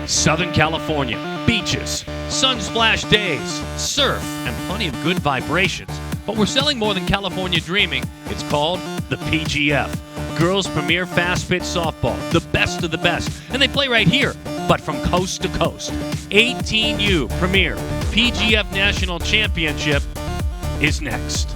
Southern California, beaches, sun-splashed days, surf, and plenty of good vibrations. But we're selling more than California dreaming. It's called the PGF, Girls Premier Fastpitch Softball, the best of the best. And they play right here, but from coast to coast. 18U Premier PGF National Championship is next.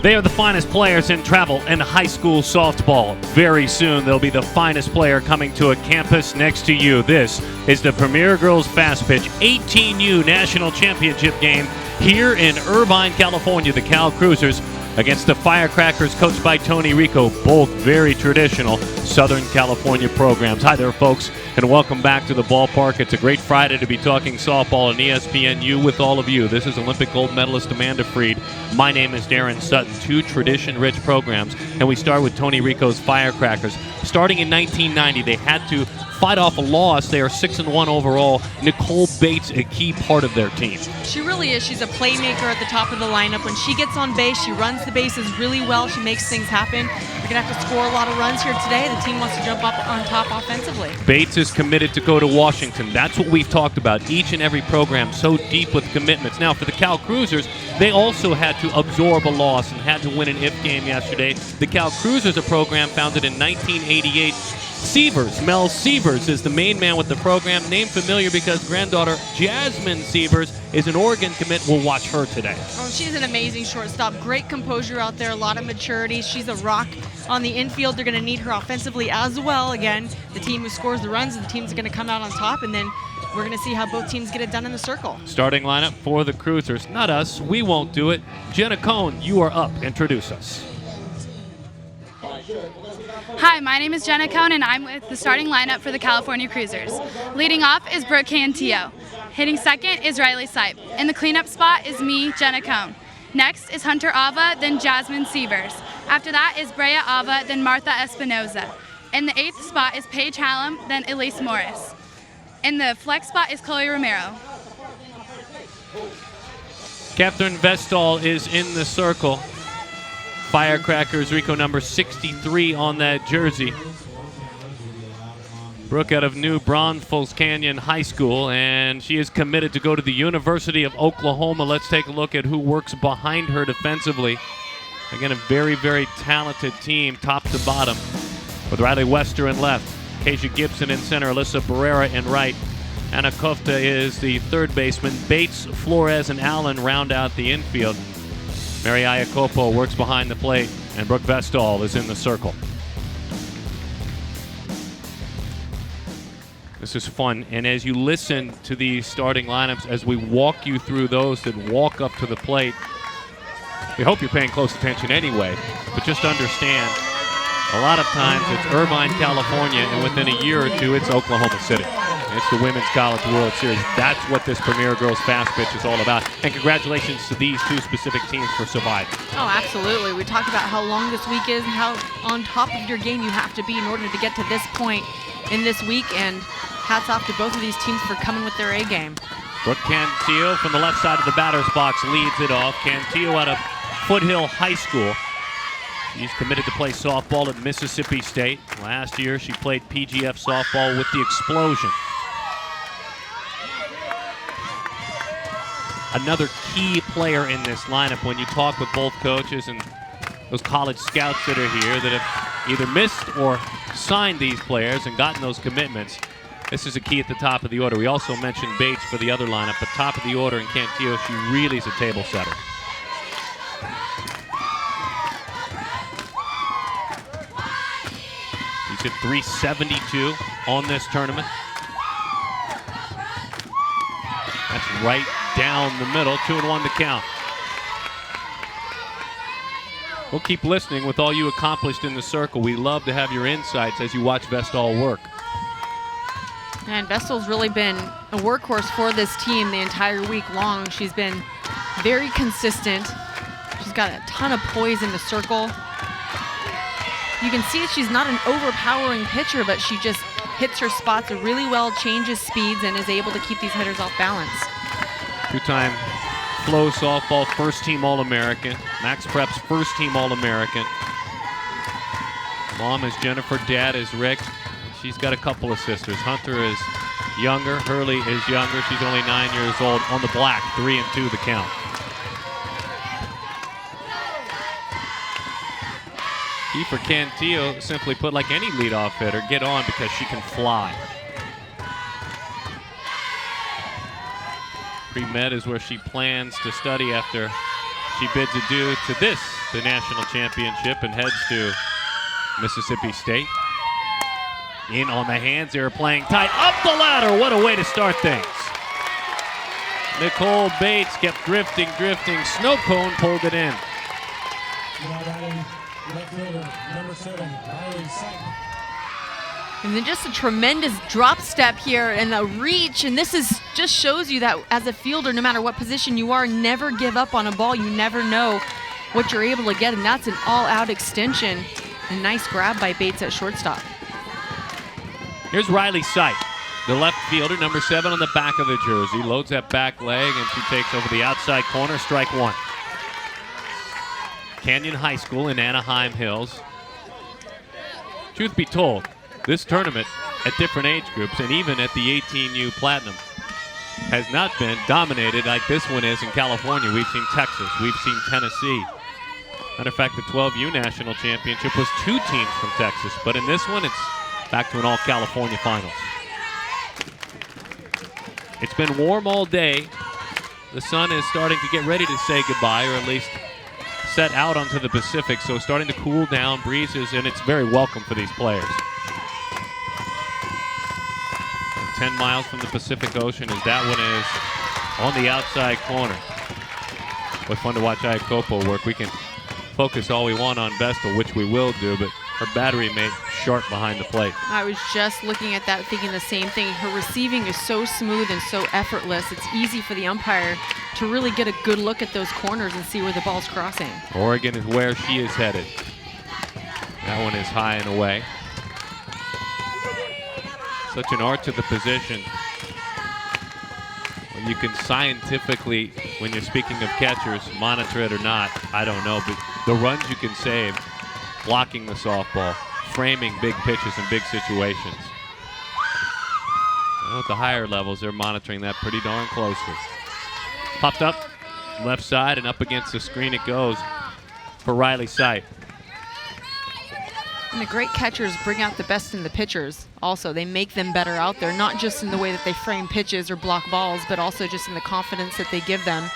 They are the finest players in travel and high school softball. Very soon, they'll be the finest player coming to a campus next to you. This is the Premier Girls Fastpitch 18U National Championship game here in Irvine, California. The Cal Cruisers against the Firecrackers, coached by Tony Rico, both very traditional Southern California programs. Hi there, folks, and welcome back to the ballpark. It's a great Friday to be talking softball on ESPNU with all of you. This is Olympic gold medalist Amanda Freed. My name is Darren Sutton. Two tradition-rich programs, and we start with Tony Rico's Firecrackers. Starting in 1990, they had to fight off a loss. They are 6-1 overall. Nicole Bates, a key part of their team. She really is. She's a playmaker at the top of the lineup. When she gets on base, she runs the bases really well. She makes things happen. We're going to have to score a lot of runs here today. The team wants to jump up on top offensively. Bates is committed to go to Washington. That's what we've talked about. Each and every program so deep with commitments. Now, for the Cal Cruisers, they also had to absorb a loss and had to win an if game yesterday. The Cal Cruisers, a program founded in 1988. Sievers, Mel Sievers, is the main man with the program. Name familiar because granddaughter Jasmine Sievers is an Oregon commit. We'll watch her today. Oh, she's an amazing shortstop. Great composure out there, a lot of maturity. She's a rock on the infield. They're going to need her offensively as well. Again, the team who scores the runs, the team's going to come out on top, and then we're going to see how both teams get it done in the circle. Starting lineup for the Cruisers. Not us. We won't do it. Jenna Cohn, you are up. Introduce us. Hi, my name is Jenna Cohn, and I'm with the starting lineup for the California Cruisers. Leading off is Brooke Cantillo. Hitting second is Riley Sipe. In the cleanup spot is me, Jenna Cohn. Next is Hunter Ava, then Jasmine Sievers. After that is Brea Ava, then Martha Espinoza. In the 8th spot is Paige Hallam, then Elise Morris. In the flex spot is Chloe Romero. Catherine Vestal is in the circle. Firecrackers, Rico number 63 on that jersey. Brooke out of New Braunfels Canyon High School, and she is committed to go to the University of Oklahoma. Let's take a look at who works behind her defensively. Again, a very, very talented team, top to bottom, with Riley Wester in left, Keisha Gibson in center, Alyssa Barrera in right. Anna Kofta is the third baseman. Bates, Flores, and Allen round out the infield. Mary Iacopo works behind the plate, and Brooke Vestal is in the circle. This is fun, and as you listen to the starting lineups, as we walk you through those that walk up to the plate, we hope you're paying close attention anyway, but just understand, a lot of times it's Irvine, California, and within a year or two, it's Oklahoma City. It's the Women's College World Series. That's what this Premier Girls Fastpitch is all about. And congratulations to these two specific teams for surviving. Oh, absolutely. We talked about how long this week is and how on top of your game you have to be in order to get to this point in this week. And hats off to both of these teams for coming with their A game. Brooke Cantillo from the left side of the batter's box leads it off. Cantillo out of Foothill High School. She's committed to play softball at Mississippi State. Last year she played PGF softball with the Explosion. Another key player in this lineup when you talk with both coaches and those college scouts that are here that have either missed or signed these players and gotten those commitments. This is a key at the top of the order. We also mentioned Bates for the other lineup, but top of the order in Cantillo, she really is a table setter. He's hit .372 on this tournament. That's right down the middle, 2-1 to count. We'll keep listening with all you accomplished in the circle. We love to have your insights as you watch Vestal work. And Vestal's really been a workhorse for this team the entire week long. She's been very consistent. She's got a ton of poise in the circle. You can see she's not an overpowering pitcher, but she just hits her spots really well, changes speeds, and is able to keep these hitters off balance. Two-time Flow softball first-team All-American. Max Prep's first-team All-American. Mom is Jennifer, dad is Rick. She's got a couple of sisters. Hunter is younger, Hurley is younger. She's only 9 years old. On the black, 3-2 the count. Kiefer Cantillo, simply put, like any leadoff hitter, get on because she can fly. Pre-med is where she plans to study after she bids adieu to this, the national championship, and heads to Mississippi State. In on the hands, they're playing tight. Up the ladder, what a way to start things. Nicole Bates kept drifting. Snow Cone pulled it in. And then just a tremendous drop step here and the reach. And this is just shows you that as a fielder, no matter what position you are, never give up on a ball. You never know what you're able to get. And that's an all-out extension. A nice grab by Bates at shortstop. Here's Riley Sipe, the left fielder, number 7 on the back of the jersey. Loads that back leg, and she takes over the outside corner, strike one. Canyon High School in Anaheim Hills. Truth be told, this tournament at different age groups and even at the 18U Platinum has not been dominated like this one is in California. We've seen Texas, we've seen Tennessee. Matter of fact, the 12U National Championship was 2 teams from Texas, but in this one, it's back to an all-California finals. It's been warm all day. The sun is starting to get ready to say goodbye, or at least set out onto the Pacific, so starting to cool down, breezes, and it's very welcome for these players. 10 miles from the Pacific Ocean as that one is on the outside corner. What fun to watch Iacopo work. We can focus all we want on Vestal, which we will do, but her battery made sharp behind the plate. I was just looking at that thinking the same thing. Her receiving is so smooth and so effortless. It's easy for the umpire to really get a good look at those corners and see where the ball's crossing. Oregon is where she is headed. That one is high and away. Such an art to the position. When you can scientifically, when you're speaking of catchers, monitor it or not, I don't know, but the runs you can save, blocking the softball, framing big pitches in big situations. At the higher levels, they're monitoring that pretty darn closely. Popped up, left side, and up against the screen it goes for Riley Sipe. And the great catchers bring out the best in the pitchers also. They make them better out there, not just in the way that they frame pitches or block balls, but also just in the confidence that they give them.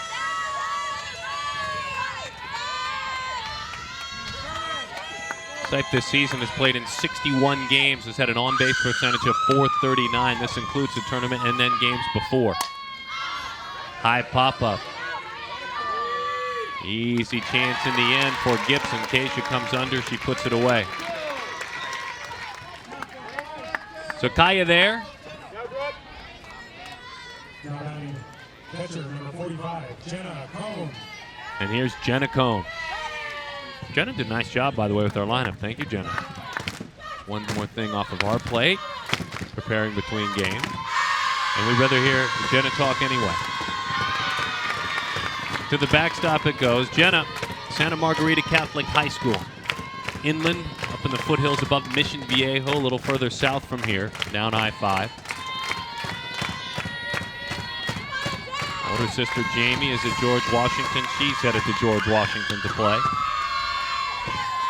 Sipe this season has played in 61 games, has had an on-base percentage of .439. This includes the tournament and then games before. High pop-up. Easy chance in the end for Gibson. Keisha comes under, she puts it away. So Kaya there. Catcher number 45, Jenna Cone. And here's Jenna Cone. Jenna did a nice job, by the way, with our lineup. Thank you, Jenna. One more thing off of our plate, preparing between games. And we'd rather hear Jenna talk anyway. To the backstop it goes. Jenna, Santa Margarita Catholic High School. Inland, up in the foothills above Mission Viejo, a little further south from here, down I-5. Older sister Jamie is at George Washington. She's headed to George Washington to play.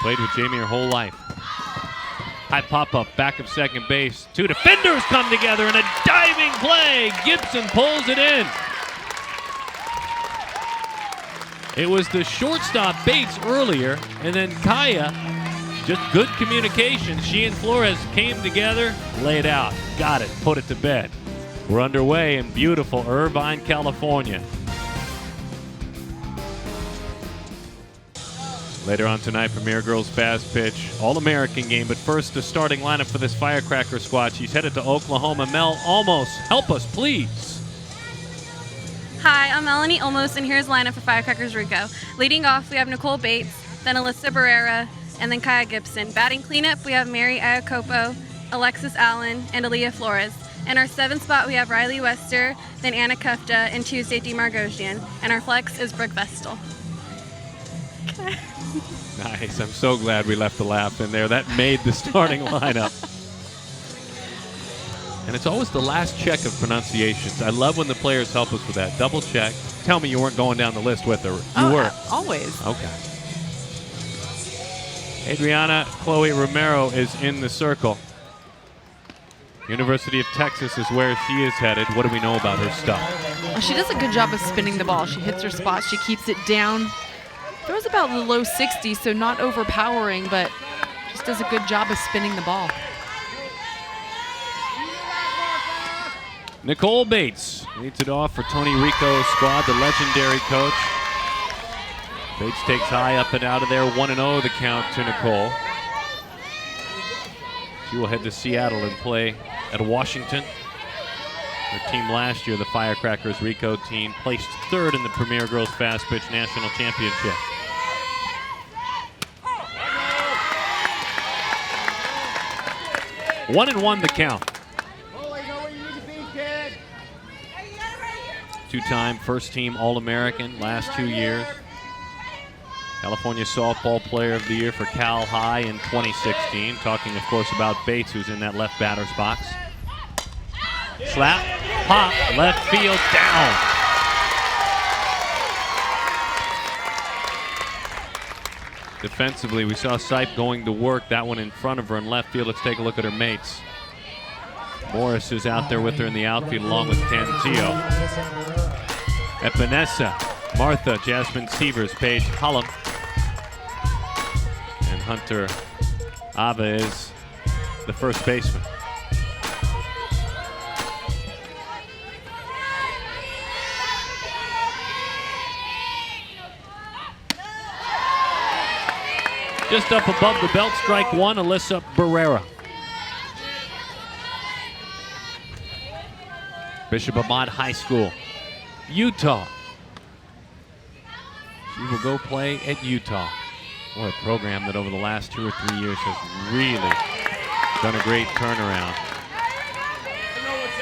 Played with Jamie her whole life. High pop-up, back of second base. Two defenders come together in a diving play. Gibson pulls it in. It was the shortstop Bates earlier, and then Kaya, just good communication. She and Flores came together, laid out, got it, put it to bed. We're underway in beautiful Irvine, California. Later on tonight, Premier Girls Fast Pitch, All-American game. But first, the starting lineup for this Firecracker squad. She's headed to Oklahoma. Mel Almost, help us, please. Hi, I'm Melanie Olmos, and here's the lineup for Firecrackers Rico. Leading off, we have Nicole Bates, then Alyssa Barrera, and then Kaya Gibson. Batting cleanup, we have Mary Iacopo, Alexis Allen, and Aaliyah Flores. In our 7th spot, we have Riley Wester, then Anna Kufta, and Tuesday Demargosian. And our flex is Brooke Vestal. Okay. Nice. I'm so glad we left the laugh in there. That made the starting lineup. And it's always the last check of pronunciations. I love when the players help us with that. Double check. Tell me you weren't going down the list with her. You were. Always. Okay. Adriana Chloe Romero is in the circle. University of Texas is where she is headed. What do we know about her stuff? Well, she does a good job of spinning the ball. She hits her spot. She keeps it down. Throws about the low 60s, so not overpowering, but just does a good job of spinning the ball. Nicole Bates leads it off for Tony Rico's squad, the legendary coach. Bates takes high up and out of there. 1-0 the count to Nicole. She will head to Seattle and play at Washington. Her team last year, the Firecrackers Rico team, placed 3rd in the Premier Girls Fast Pitch National Championship. One and one the count. Two-time first-team All-American last 2 years. California Softball Player of the Year for Cal High in 2016. Talking, of course, about Bates, who's in that left batter's box. Slap, pop, left field, down. Defensively, we saw Sipe going to work. That one in front of her in left field. Let's take a look at her mates. Morris is out there with her in the outfield along with Tanzio. Epinesa, Martha, Jasmine Severs, Paige Hullum. And Hunter Ava is the first baseman. Just up above the belt, strike one, Alyssa Barrera. Bishop Ahmad High School, Utah. She will go play at Utah. What a program that over the last 2 or 3 years has really done a great turnaround.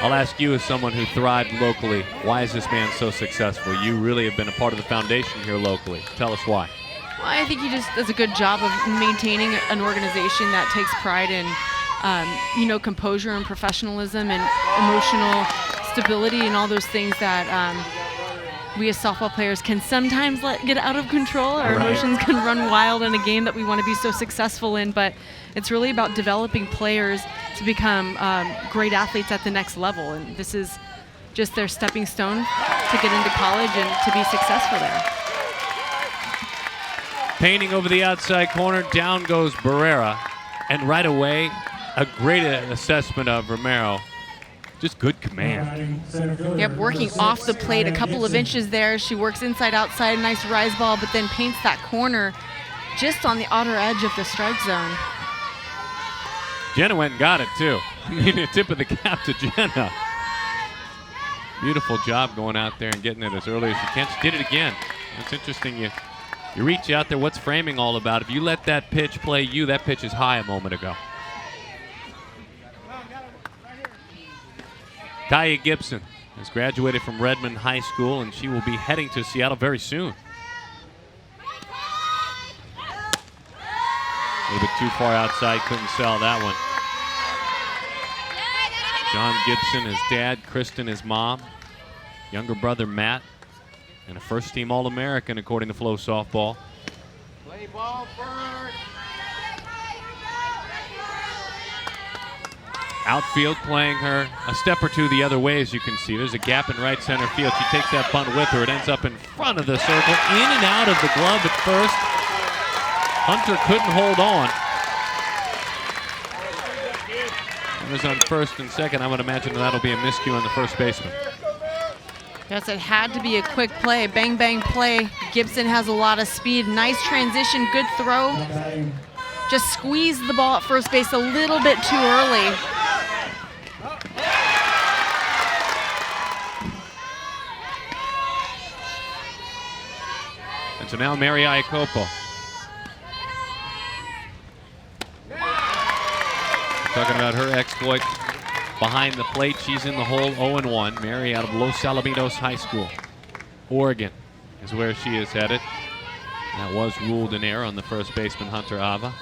I'll ask you, as someone who thrived locally, why is this man so successful? You really have been a part of the foundation here locally. Tell us why. Well, I think he just does a good job of maintaining an organization that takes pride in, composure and professionalism and emotional stability and all those things that we as softball players can sometimes let get out of control. Our emotions can run wild in a game that we want to be so successful in, but it's really about developing players to become great athletes at the next level. And this is just their stepping stone to get into college and to be successful there. Painting over the outside corner, down goes Barrera. And right away, a great assessment of Romero. Just good command. Yep, working off the plate a couple of inches there. She works inside, outside, nice rise ball, but then paints that corner just on the outer edge of the strike zone. Jenna went and got it, too. I mean, a tip of the cap to Jenna. Beautiful job going out there and getting it as early as she can. She did it again. It's interesting. You reach out there, what's framing all about? If you let that pitch play you, that pitch is high a moment ago. Kaya Gibson has graduated from Redmond High School, and she will be heading to Seattle very soon. A little bit too far outside, couldn't sell that one. John Gibson, his dad, Kristen, his mom, younger brother Matt, and a first-team All-American according to Flow Softball. Play ball first. Outfield playing her a step or two the other way, as you can see. There's a gap in right center field. She takes that bunt with her. It ends up in front of the circle, in and out of the glove at first. Hunter couldn't hold on. It was on first and second. I would imagine that'll be a miscue on the first baseman. Guess it had to be a quick play, bang, bang play. Gibson has a lot of speed. Nice transition, good throw. Just squeezed the ball at first base a little bit too early. And so now Mary Iacopo. Talking about her exploit behind the plate. She's in the hole 0-1. Mary out of Los Alamitos High School. Oregon is where she is headed. That was ruled in error on the first baseman, Hunter Ava.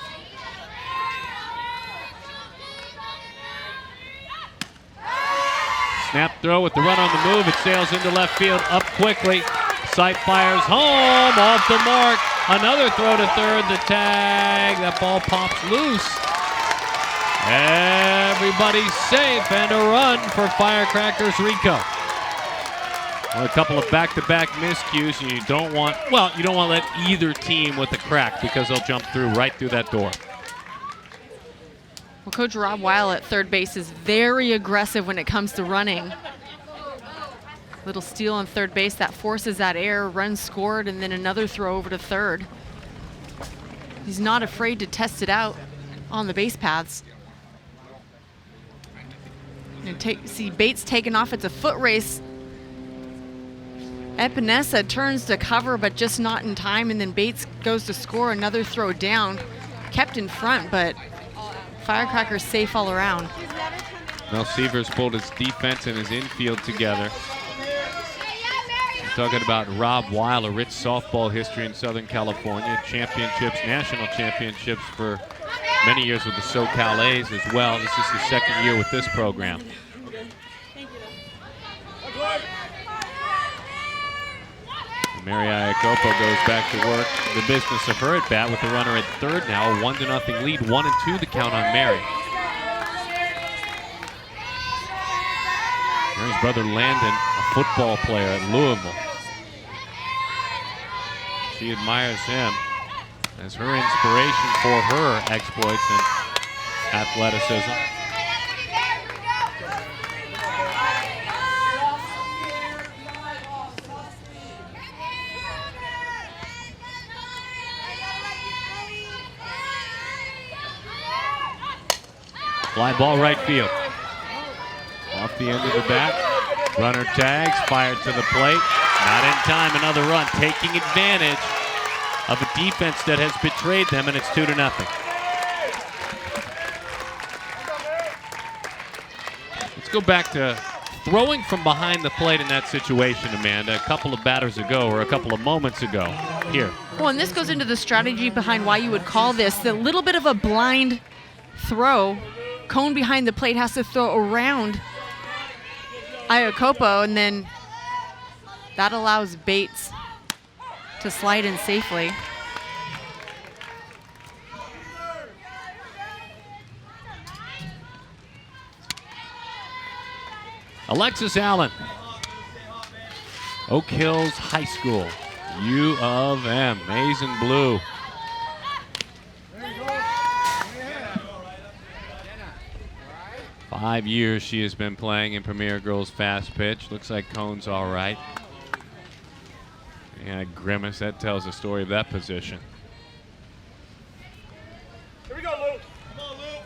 Snap throw with the run on the move. It sails into left field, up quickly. Sight fires home, off the mark. Another throw to third, the tag. That ball pops loose. Everybody's safe, and a run for Firecrackers Rico. Well, a couple of back-to-back miscues, and you don't want to let either team with a crack because they'll jump right through that door. Well, Coach Rob Weil at third base is very aggressive when it comes to running. Little steal on third base that forces that error, run scored, and then another throw over to third. He's not afraid to test it out on the base paths. And see Bates taking off. It's a foot race. Epinesa turns to cover, but just not in time, and then Bates goes to score. Another throw down. Kept in front, but Firecrackers safe all around. Mel Sievers pulled his defense and his infield together. We're talking about Rob Weil, a rich softball history in Southern California. Championships, national championships for many years with the SoCal A's as well. This is his second year with this program. Mary Iacopo goes back to work the business of her at bat with the runner at third now. A 1-0 lead, 1-2 the count on Mary. Mary's brother Landon, a football player at Louisville. She admires him as her inspiration for her exploits and athleticism. Fly ball right field. Off the end of the bat. Runner tags, fired to the plate. Not in time, another run. Taking advantage of a defense that has betrayed them, and it's 2-0. Let's go back to throwing from behind the plate in that situation, Amanda. A couple of batters ago, or a couple of moments ago. Here. Well, and this goes into the strategy behind why you would call this the little bit of a blind throw. Cone behind the plate has to throw around Iacopo, and then that allows Bates to slide in safely. Alexis Allen, Oak Hills High School, U of M, maize and blue. Five years she has been playing in Premier Girls Fast Pitch. Looks like Cone's all right. Yeah, grimace, that tells the story of that position. Here we go, Luke. Come on, Luke.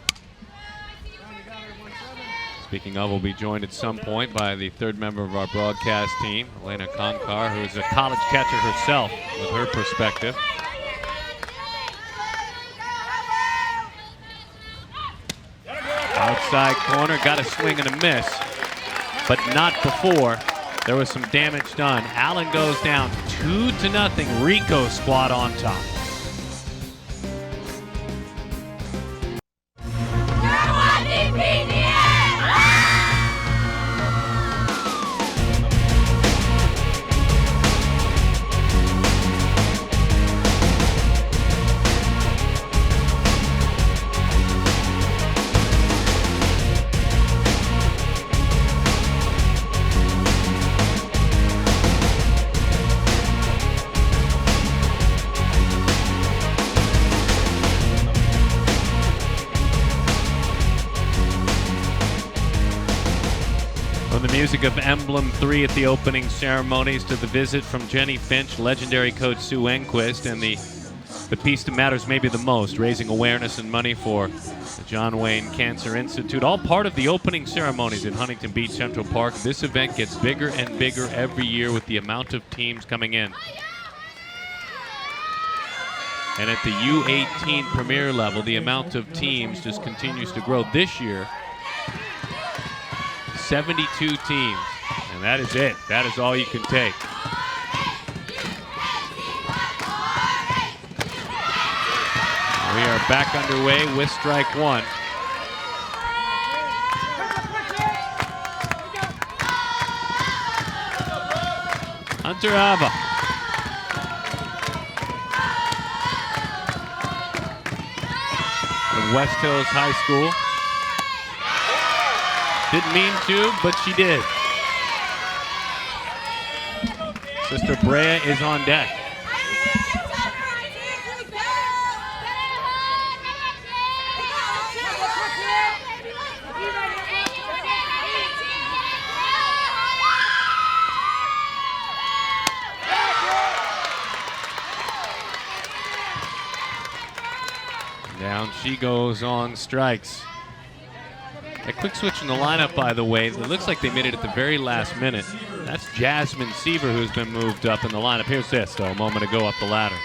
Speaking of, we'll be joined at some point by the third member of our broadcast team, Elena Konkar, who is a college catcher herself with her perspective. Outside corner, got a swing and a miss, but not before there was some damage done. Allen goes down 2-0. Rico squad on top. music of Emblem 3 at the opening ceremonies to the visit from Jenny Finch, legendary coach Sue Enquist, and the piece that matters maybe the most, raising awareness and money for the John Wayne Cancer Institute. All part of the opening ceremonies at Huntington Beach Central Park. This event gets bigger and bigger every year with the amount of teams coming in. And at the U18 Premier level, the amount of teams just continues to grow. This year, 72 teams, and that is it. That is all you can take. We are back underway with strike one. Hunter Ava. Of West Hills High School. Didn't mean to, but she did. Sister Brea is on deck. Down she goes on strikes. A quick switch in the lineup, by the way. It looks like they made it at the very last minute. That's Jasmine Seaver who's been moved up in the lineup. Here's this, though, a moment ago up the ladder.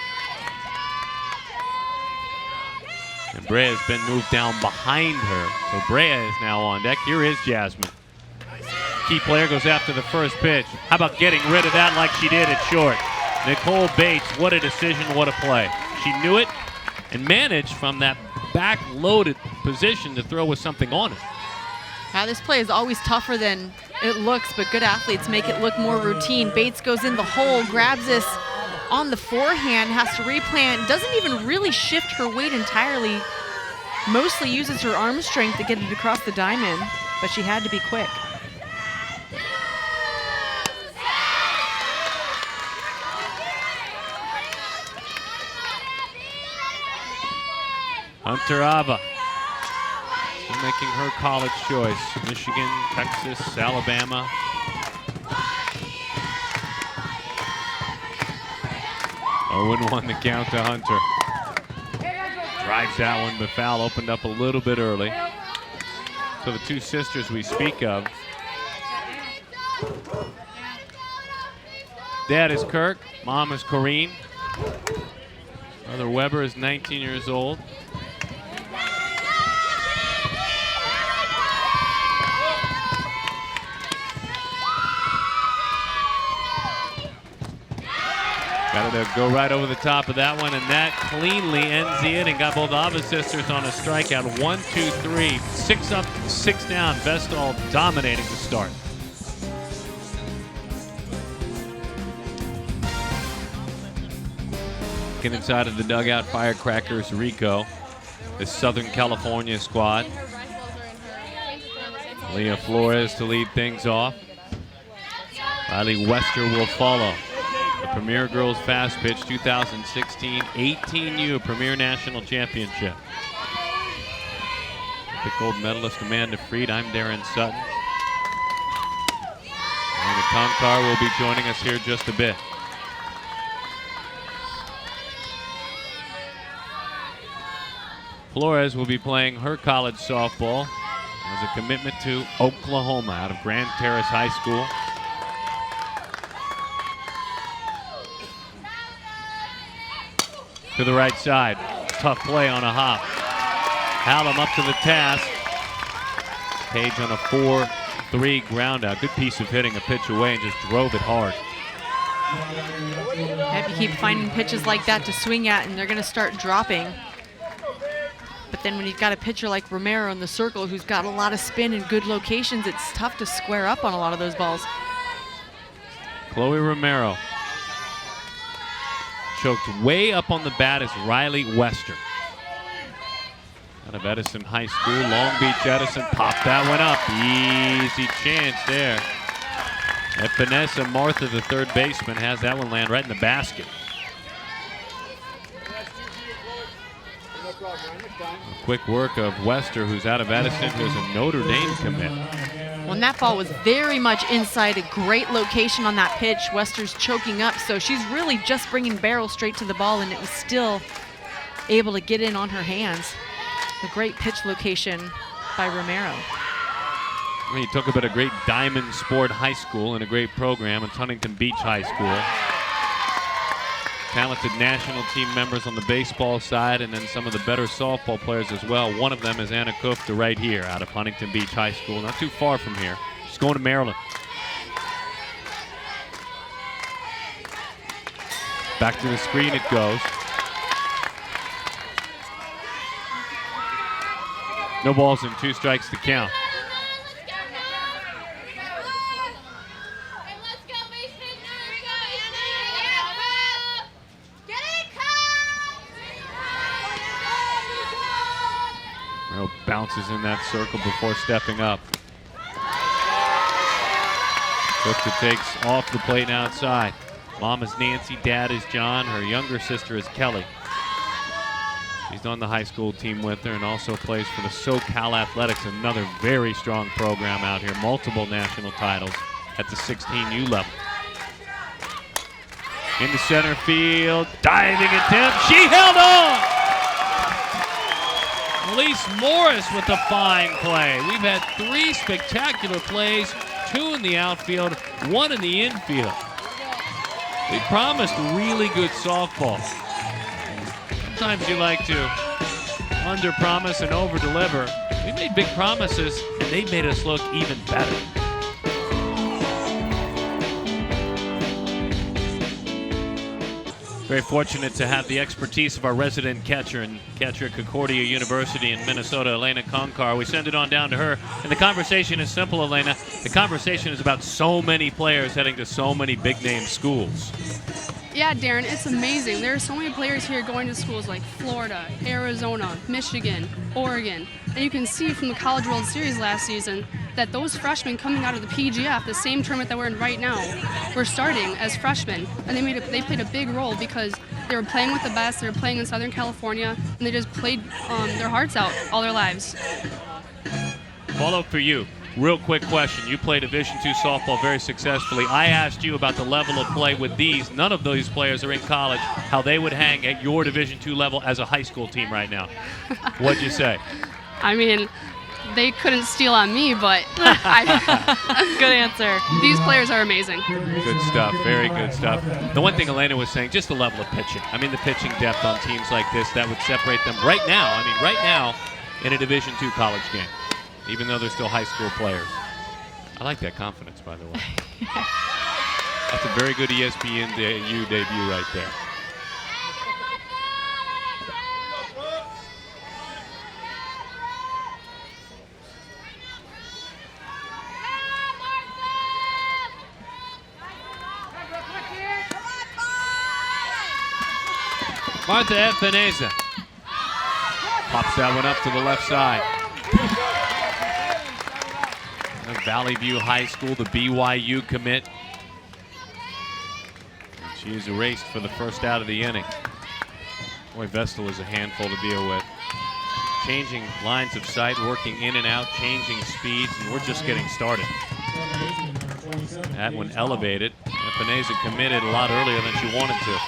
And Brea has been moved down behind her. So Brea is now on deck. Here is Jasmine. Key player goes after the first pitch. How about getting rid of that like she did at short? Nicole Bates, what a decision, what a play. She knew it and managed from that back-loaded position to throw with something on it. Now, this play is always tougher than it looks, but good athletes make it look more routine. Bates goes in the hole, grabs this on the forehand, has to replant, doesn't even really shift her weight entirely. Mostly uses her arm strength to get it across the diamond, but she had to be quick. Hunter Ava making her college choice. Michigan, Texas, Alabama. Oh, 0-1 the count to Hunter. Drives that one, but foul opened up a little bit early. So the two sisters we speak of. Dad is Kirk, mom is Corrine. Brother Weber is 19 years old. Got to go right over the top of that one, and that cleanly ends the inning. Got both Ava sisters on a strikeout. 1, 2, 3, 6 up, 6 down. Vestal dominating the start. Get inside of the dugout, Firecrackers, Rico, the Southern California squad. Leah Flores to lead things off. Riley Wester will follow. The Premier Girls Fastpitch 2016 18U Premier National Championship. The gold medalist Amanda Freed. I'm Darren Sutton. And Konkar will be joining us here just a bit. Flores will be playing her college softball as a commitment to Oklahoma out of Grand Terrace High School. To the right side. Tough play on a hop. Hallam up to the task. Page on a 4-3 ground out. Good piece of hitting, a pitch away, and just drove it hard. Have to keep finding pitches like that to swing at, and they're going to start dropping. But then when you've got a pitcher like Romero in the circle who's got a lot of spin and good locations, it's tough to square up on a lot of those balls. Chloe Romero. Choked way up on the bat is Riley Wester. Out of Edison High School, Long Beach Edison popped that one up. Easy chance there. And Vanessa Martha, the third baseman, has that one land right in the basket. Quick work of Wester, who's out of Edison, who's a Notre Dame commit. Well, and that ball was very much inside a great location on that pitch. Wester's choking up, so she's really just bringing barrel straight to the ball, and it was still able to get in on her hands. A great pitch location by Romero. He took a bit of great Diamond Sport High School and a great program at Huntington Beach High School. Talented national team members on the baseball side, and then some of the better softball players as well. One of them is Anna Kufta right here out of Huntington Beach High School, not too far from here. She's going to Maryland. Back to the screen it goes. No balls and 2 strikes to count. Bounces in that circle before stepping up. Kufta takes off the plate and outside. Mom is Nancy, dad is John, her younger sister is Kelly. She's on the high school team with her and also plays for the SoCal Athletics, another very strong program out here. Multiple national titles at the 16U level. In the center field, diving attempt, she held on! Elise Morris with a fine play. We've had 3 spectacular plays, 2 in the outfield, 1 in the infield. We promised really good softball. Sometimes you like to under-promise and over-deliver. We made big promises, and they made us look even better. Very fortunate to have the expertise of our resident catcher and catcher at Concordia University in Minnesota, Elena Konkar. We send it on down to her. And the conversation is simple, Elena. The conversation is about so many players heading to so many big-name schools. Yeah, Darren, it's amazing. There are so many players here going to schools like Florida, Arizona, Michigan, Oregon. And you can see from the College World Series last season that those freshmen coming out of the PGF, the same tournament that we're in right now, were starting as freshmen. And they played a big role because they were playing with the best, they were playing in Southern California, and they just played their hearts out all their lives. Follow for you. Real quick question. You play Division II softball very successfully. I asked you about the level of play with these. None of these players are in college. How they would hang at your Division II level as a high school team right now. What'd you say? I mean, they couldn't steal on me, but good answer. These players are amazing. Good stuff. Very good stuff. The one thing Elena was saying, just the level of pitching. I mean, the pitching depth on teams like this, that would separate them right now. I mean, right now in a Division II college game, even though they're still high school players. I like that confidence, by the way. That's a very good ESPNU debut right there. Martha Espinoza pops that one up to the left side. Valley View High School, the BYU commit. She is erased for the first out of the inning. Boy, Vestal is a handful to deal with. Changing lines of sight, working in and out, changing speeds, and we're just getting started. That one elevated. Espinoza committed a lot earlier than she wanted to.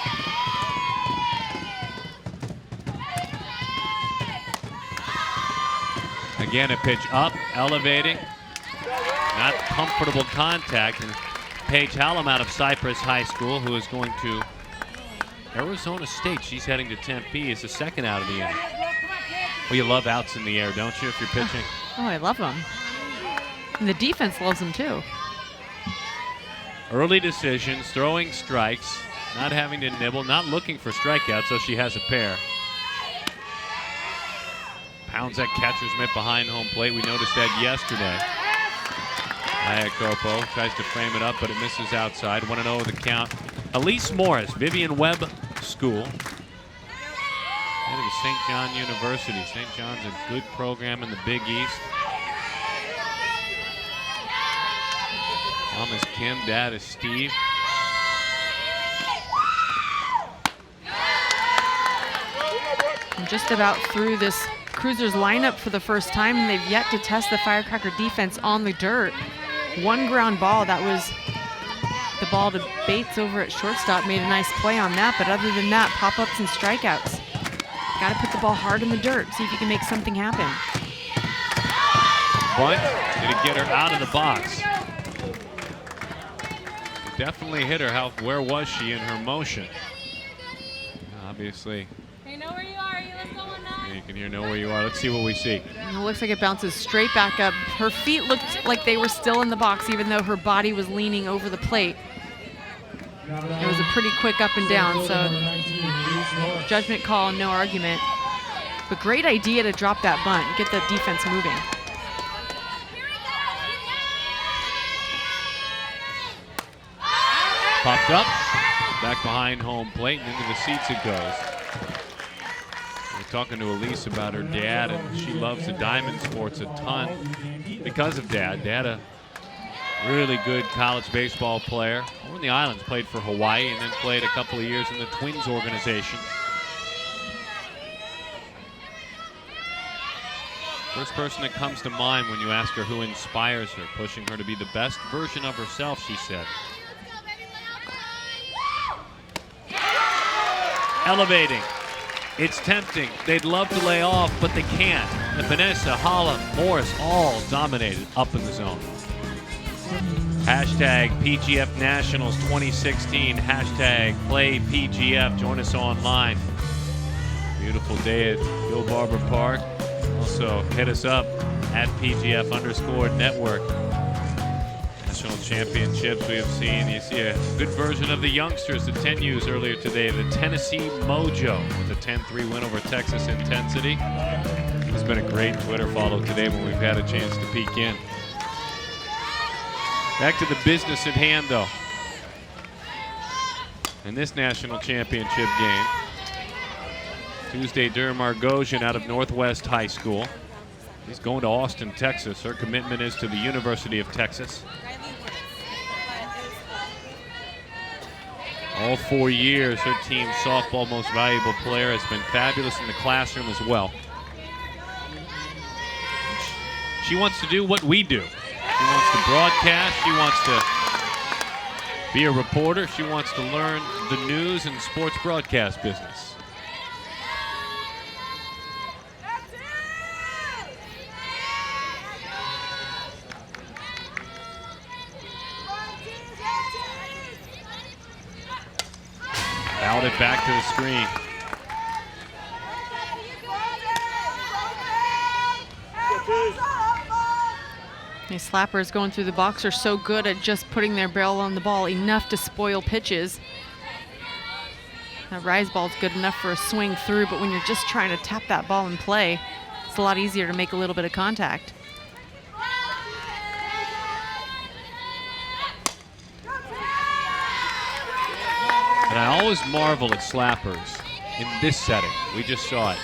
Again, a pitch up, elevating. Not comfortable contact. And Paige Hallam out of Cypress High School, who is going to Arizona State. She's heading to Tempe, is the second out of the inning. Well, you love outs in the air, don't you, if you're pitching? Oh, I love them. And the defense loves them, too. Early decisions, throwing strikes, not having to nibble, not looking for strikeouts, so she has a pair. Pounds that catcher's mitt behind home plate. We noticed that yesterday. Iacopo tries to frame it up, but it misses outside. 1-0 the count. Elise Morris, Vivian Webb School. Headed to St. John University. St. John's a good program in the Big East. Mom is Kim, dad is Steve. And just about through this Cruisers lineup for the first time, and they've yet to test the Firecracker defense on the dirt. One ground ball, that was the ball to Bates over at shortstop, made a nice play on that, but other than that, pop-ups and strikeouts. Got to put the ball hard in the dirt, see if you can make something happen. Bunt, did it get her out of the box? It definitely hit her. Where was she in her motion? Obviously. Hey, know where you are. Let's go on nine. You can hear know where you are. Let's see what we see. And it looks like it bounces straight back up. Her feet looked like they were still in the box, even though her body was leaning over the plate. It was a pretty quick up and down, so judgment call, no argument. But great idea to drop that bunt, get the defense moving. Popped up, back behind home plate, and into the seats it goes. We're talking to Elise about her dad, and she loves the diamond sports a ton because of Dad. Dad, a really good college baseball player. Over in the islands, played for Hawaii, and then played a couple of years in the Twins organization. First person that comes to mind when you ask her who inspires her, pushing her to be the best version of herself, she said. Elevating. It's tempting. They'd love to lay off, but they can't. And Vanessa, Holland, Morris all dominated up in the zone. Hashtag PGF Nationals 2016. Hashtag Play PGF. Join us online. Beautiful day at Bill Barber Park. Also, hit us up at PGF_network. National championships we have seen. You see a good version of the youngsters, the 10Us earlier today. The Tennessee Mojo with a 10-3 win over Texas Intensity. It's been a great Twitter follow today when we've had a chance to peek in. Back to the business at hand, though. In this national championship game, Tuesday, Durham Margosian out of Northwest High School. He's going to Austin, Texas. Her commitment is to the University of Texas. All 4 years, her team's softball most valuable player has been fabulous in the classroom as well. She wants to do what we do. She wants to broadcast. She wants to be a reporter. She wants to learn the news and sports broadcast business. Fouled it back to the screen. These slappers going through the box are so good at just putting their barrel on the ball enough to spoil pitches. That rise ball's good enough for a swing through, but when you're just trying to tap that ball in play, it's a lot easier to make a little bit of contact. And I always marvel at slappers in this setting. We just saw it.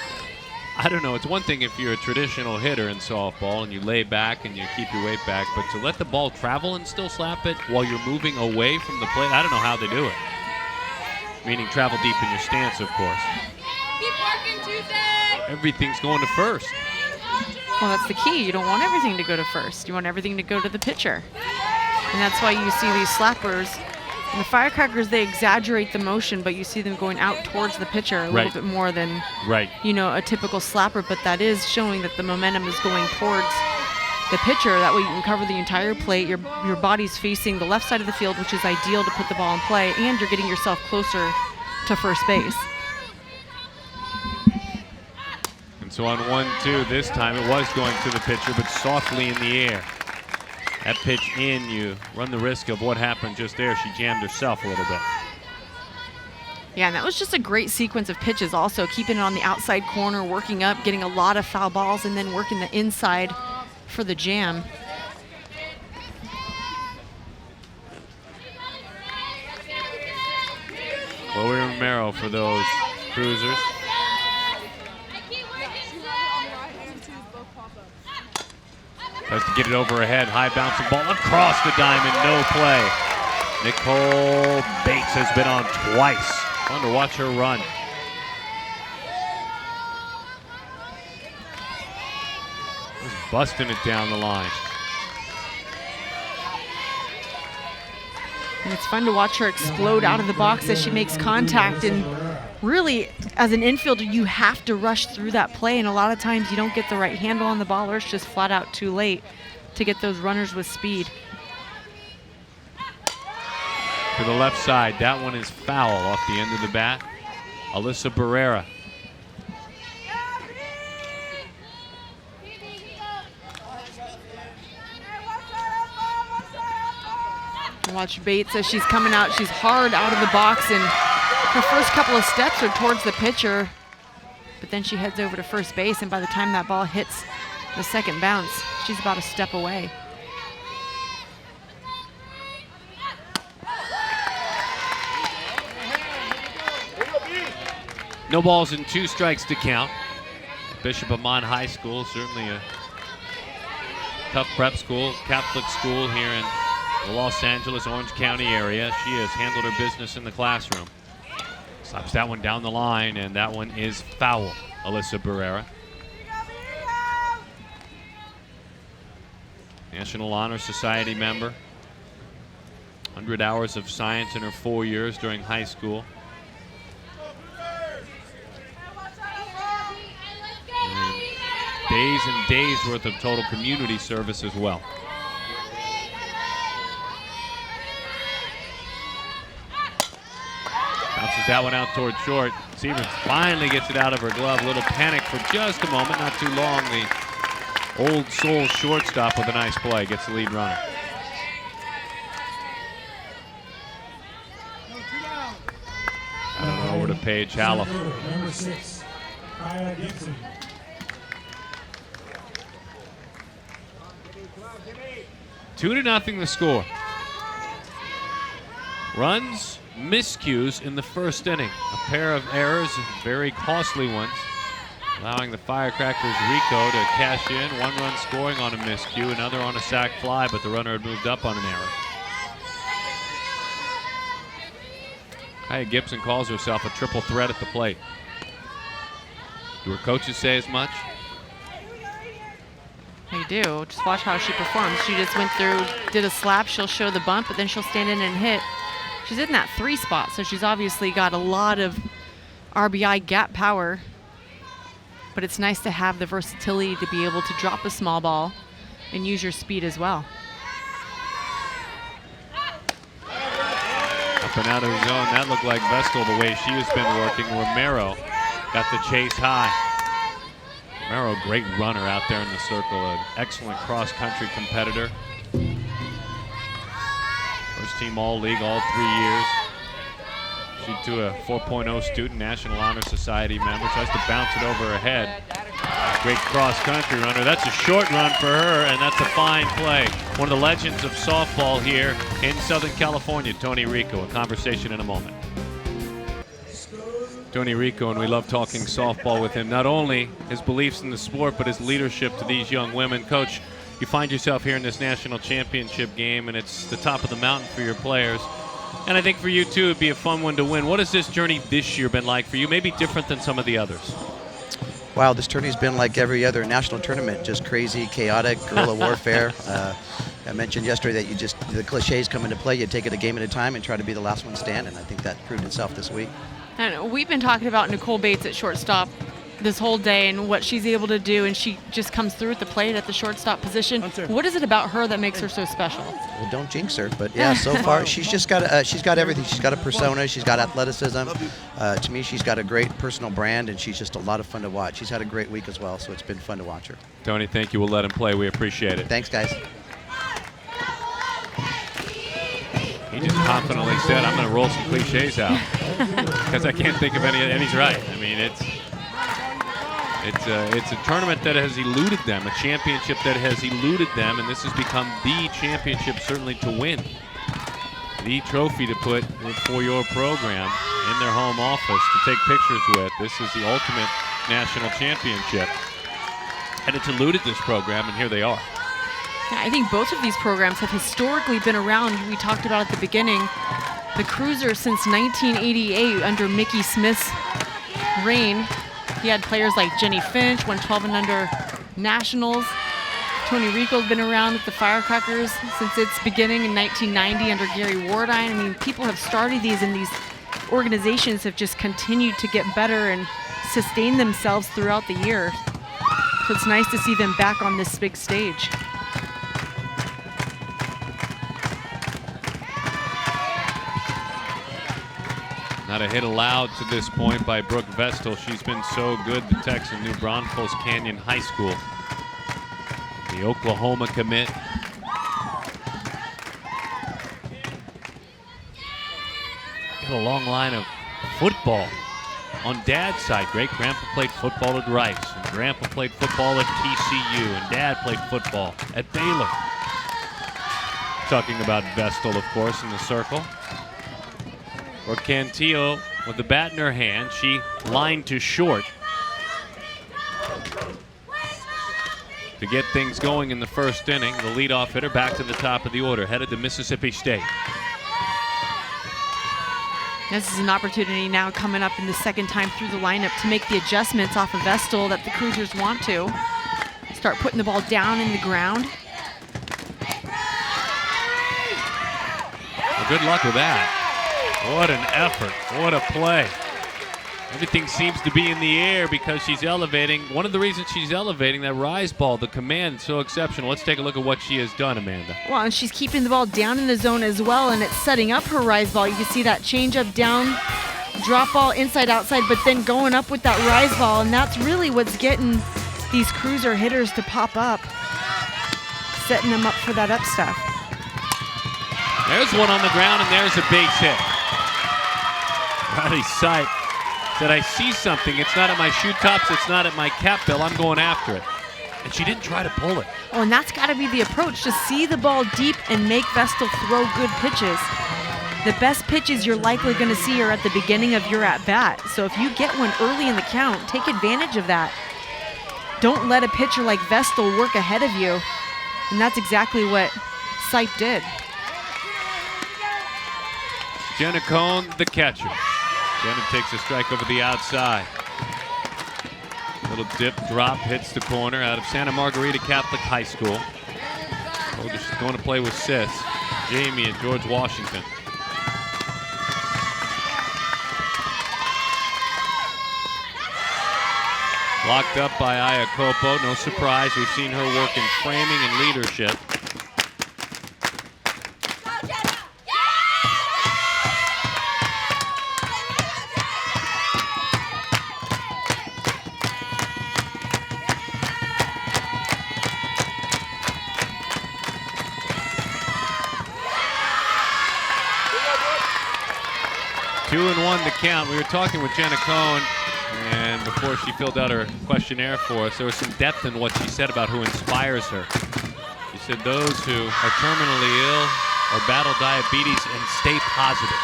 I don't know, it's one thing if you're a traditional hitter in softball and you lay back and you keep your weight back, but to let the ball travel and still slap it while you're moving away from the plate, I don't know how they do it. Meaning travel deep in your stance, of course. Keep working, Tuesday. Everything's going to first. Well, that's the key. You don't want everything to go to first. You want everything to go to the pitcher. And that's why you see these slappers. And the Firecrackers, they exaggerate the motion, but you see them going out towards the pitcher a little bit more than, you know, a typical slapper. But that is showing that the momentum is going towards the pitcher. That way you can cover the entire plate. Your body's facing the left side of the field, which is ideal to put the ball in play, and you're getting yourself closer to first base. And so on 1-2 this time, it was going to the pitcher, but softly in the air. That pitch in, you run the risk of what happened just there. She jammed herself a little bit. Yeah, and that was just a great sequence of pitches also, keeping it on the outside corner, working up, getting a lot of foul balls, and then working the inside for the jam. Chloe Romero for those Cruisers. Tries to get it over her head. High bouncing ball across the diamond. No play. Nicole Bates has been on twice. Fun to watch her run. Just busting it down the line. And it's fun to watch her explode out of the box as she makes contact. And really, as an infielder, you have to rush through that play. And a lot of times you don't get the right handle on the ball, or it's just flat out too late to get those runners with speed. To the left side, that one is foul off the end of the bat. Alyssa Barrera. Watch Bates as she's coming out. She's hard out of the box, and her first couple of steps are towards the pitcher, but then she heads over to first base, and by the time that ball hits the second bounce, she's about a step away. No balls and 2 strikes to count. Bishop Aman High School, certainly a tough prep school, Catholic school here in the Los Angeles, Orange County area. She has handled her business in the classroom. Slaps that one down the line, and that one is foul, Alyssa Barrera. National Honor Society member. 100 hours of science in her 4 years during high school. Days and days worth of total community service as well. Bounces that one out toward short. Stevens finally gets it out of her glove. A little panic for just a moment, not too long. The old soul shortstop with a nice play gets the lead runner. I don't know, over to Paige Halloff. Number 6, Kaya Gibson. 2-0 the score. Runs, miscues in the first inning. A pair of errors, very costly ones, allowing the Firecrackers Rico to cash in. 1 run scoring on a miscue, another on a sac fly, but the runner had moved up on an error. Kaya Gibson calls herself a triple threat at the plate. Do her coaches say as much? They do. Just watch how she performs. She just went through, did a slap, she'll show the bunt, but then she'll stand in and hit. She's in that 3 spot, so she's obviously got a lot of RBI gap power, but it's nice to have the versatility to be able to drop a small ball and use your speed as well. Up and out of the zone, that looked like Vestal the way she has been working. Romero got the chase high. Romero, great runner out there in the circle, an excellent cross-country competitor. First team All-League all 3 years. She too a 4.0 student, National Honor Society member, tries to bounce it over her head. Great cross-country runner. That's a short run for her, and that's a fine play. One of the legends of softball here in Southern California, Tony Rico. A conversation in a moment. Tony Rico, and we love talking softball with him. Not only his beliefs in the sport, but his leadership to these young women. Coach, you find yourself here in this national championship game, and it's the top of the mountain for your players. And I think for you, too, it'd be a fun one to win. What has this journey this year been like for you? Maybe different than some of the others. Wow, this tourney's been like every other national tournament, just crazy, chaotic, guerrilla warfare. I mentioned yesterday that the cliches come into play. You take it a game at a time and try to be the last one standing. I think that proved itself this week. And we've been talking about Nicole Bates at shortstop this whole day and what she's able to do, and she just comes through at the plate at the shortstop position. What is it about her that makes her so special? Well, don't jinx her, but yeah, so far she's just got everything. She's got a persona, she's got athleticism. To me, she's got a great personal brand, and she's just a lot of fun to watch. She's had a great week as well, so it's been fun to watch her. Tony, thank you. We'll let him play. We appreciate it. Thanks, guys. He just confidently said, I'm going to roll some cliches out because I can't think of any, and he's right. I mean, it's a tournament that has eluded them, a championship that has eluded them, and this has become the championship certainly to win. The trophy to put for your program in their home office to take pictures with. This is the ultimate national championship, and it's eluded this program, and here they are. I think both of these programs have historically been around. We talked about at the beginning, the Cruiser since 1988 under Mickey Smith's reign. He had players like Jenny Finch, won 12 and under nationals. Tony Rico's been around with the Firecrackers since its beginning in 1990 under Gary Wardine. I mean, people have started these, and these organizations have just continued to get better and sustain themselves throughout the year. So it's nice to see them back on this big stage. Not a hit allowed to this point by Brooke Vestal. She's been so good, the Texan, New Braunfels Canyon High School. The Oklahoma commit. Got a long line of football on Dad's side. Great-grandpa played football at Rice, and Grandpa played football at TCU, and Dad played football at Baylor. Talking about Vestal, of course, in the circle. Or Cantillo with the bat in her hand. She lined to short to get things going in the first inning. The leadoff hitter back to the top of the order, headed to Mississippi State. This is an opportunity now coming up in the second time through the lineup to make the adjustments off of Vestal that the Cruisers want to. Start putting the ball down in the ground. Well, good luck with that. What an effort. What a play. Everything seems to be in the air because she's elevating. One of the reasons she's elevating, that rise ball, the command, so exceptional. Let's take a look at what she has done, Amanda. Well, and she's keeping the ball down in the zone as well, and it's setting up her rise ball. You can see that change up, down, drop ball, inside, outside, but then going up with that rise ball, and that's really what's getting these Cruiser hitters to pop up, setting them up for that up stuff. There's one on the ground, and there's a base hit. Riley Sipe said, I see something. It's not at my shoe tops. It's not at my cap bill. I'm going after it. And she didn't try to pull it. Oh, and that's got to be the approach, to see the ball deep and make Vestal throw good pitches. The best pitches you're likely going to see are at the beginning of your at-bat. So if you get one early in the count, take advantage of that. Don't let a pitcher like Vestal work ahead of you. And that's exactly what Sipe did. Jenna Cohn, the catcher. Jenna takes a strike over the outside. Little dip drop, hits the corner out of Santa Margarita Catholic High School. Told her she's going to play with Sis, Jamie and George Washington. Locked up by Iacopo. No surprise, we've seen her work in framing and leadership. Two and one to count. We were talking with Jenna Cohn, and before she filled out her questionnaire for us, there was some depth in what she said about who inspires her. She said those who are terminally ill or battle diabetes and stay positive.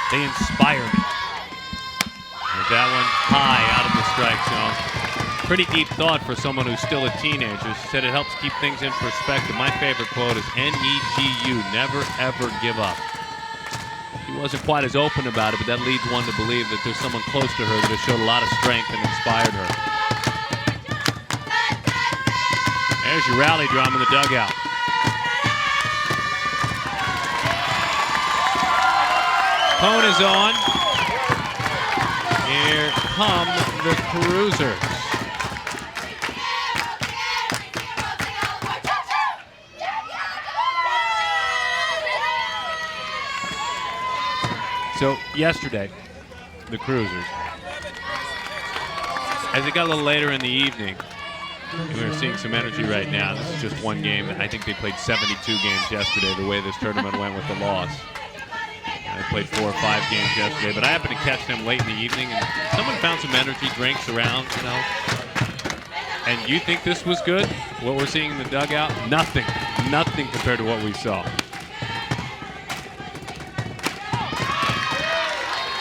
They inspire me. There's that one high out of the strike zone. Pretty deep thought for someone who's still a teenager. She said it helps keep things in perspective. My favorite quote is NEGU, never ever give up. She wasn't quite as open about it, but that leads one to believe that there's someone close to her that has showed a lot of strength and inspired her. There's your rally drum in the dugout. Cone is on. Here come the Cruisers. So yesterday, the Cruisers, as it got a little later in the evening, we were seeing some energy right now. This is just one game. I think they played 72 games yesterday, the way this tournament went with the loss. They played 4 or 5 games yesterday, but I happened to catch them late in the evening, and someone found some energy drinks around, you know. And you think this was good? What we're seeing in the dugout? Nothing. Nothing compared to what we saw.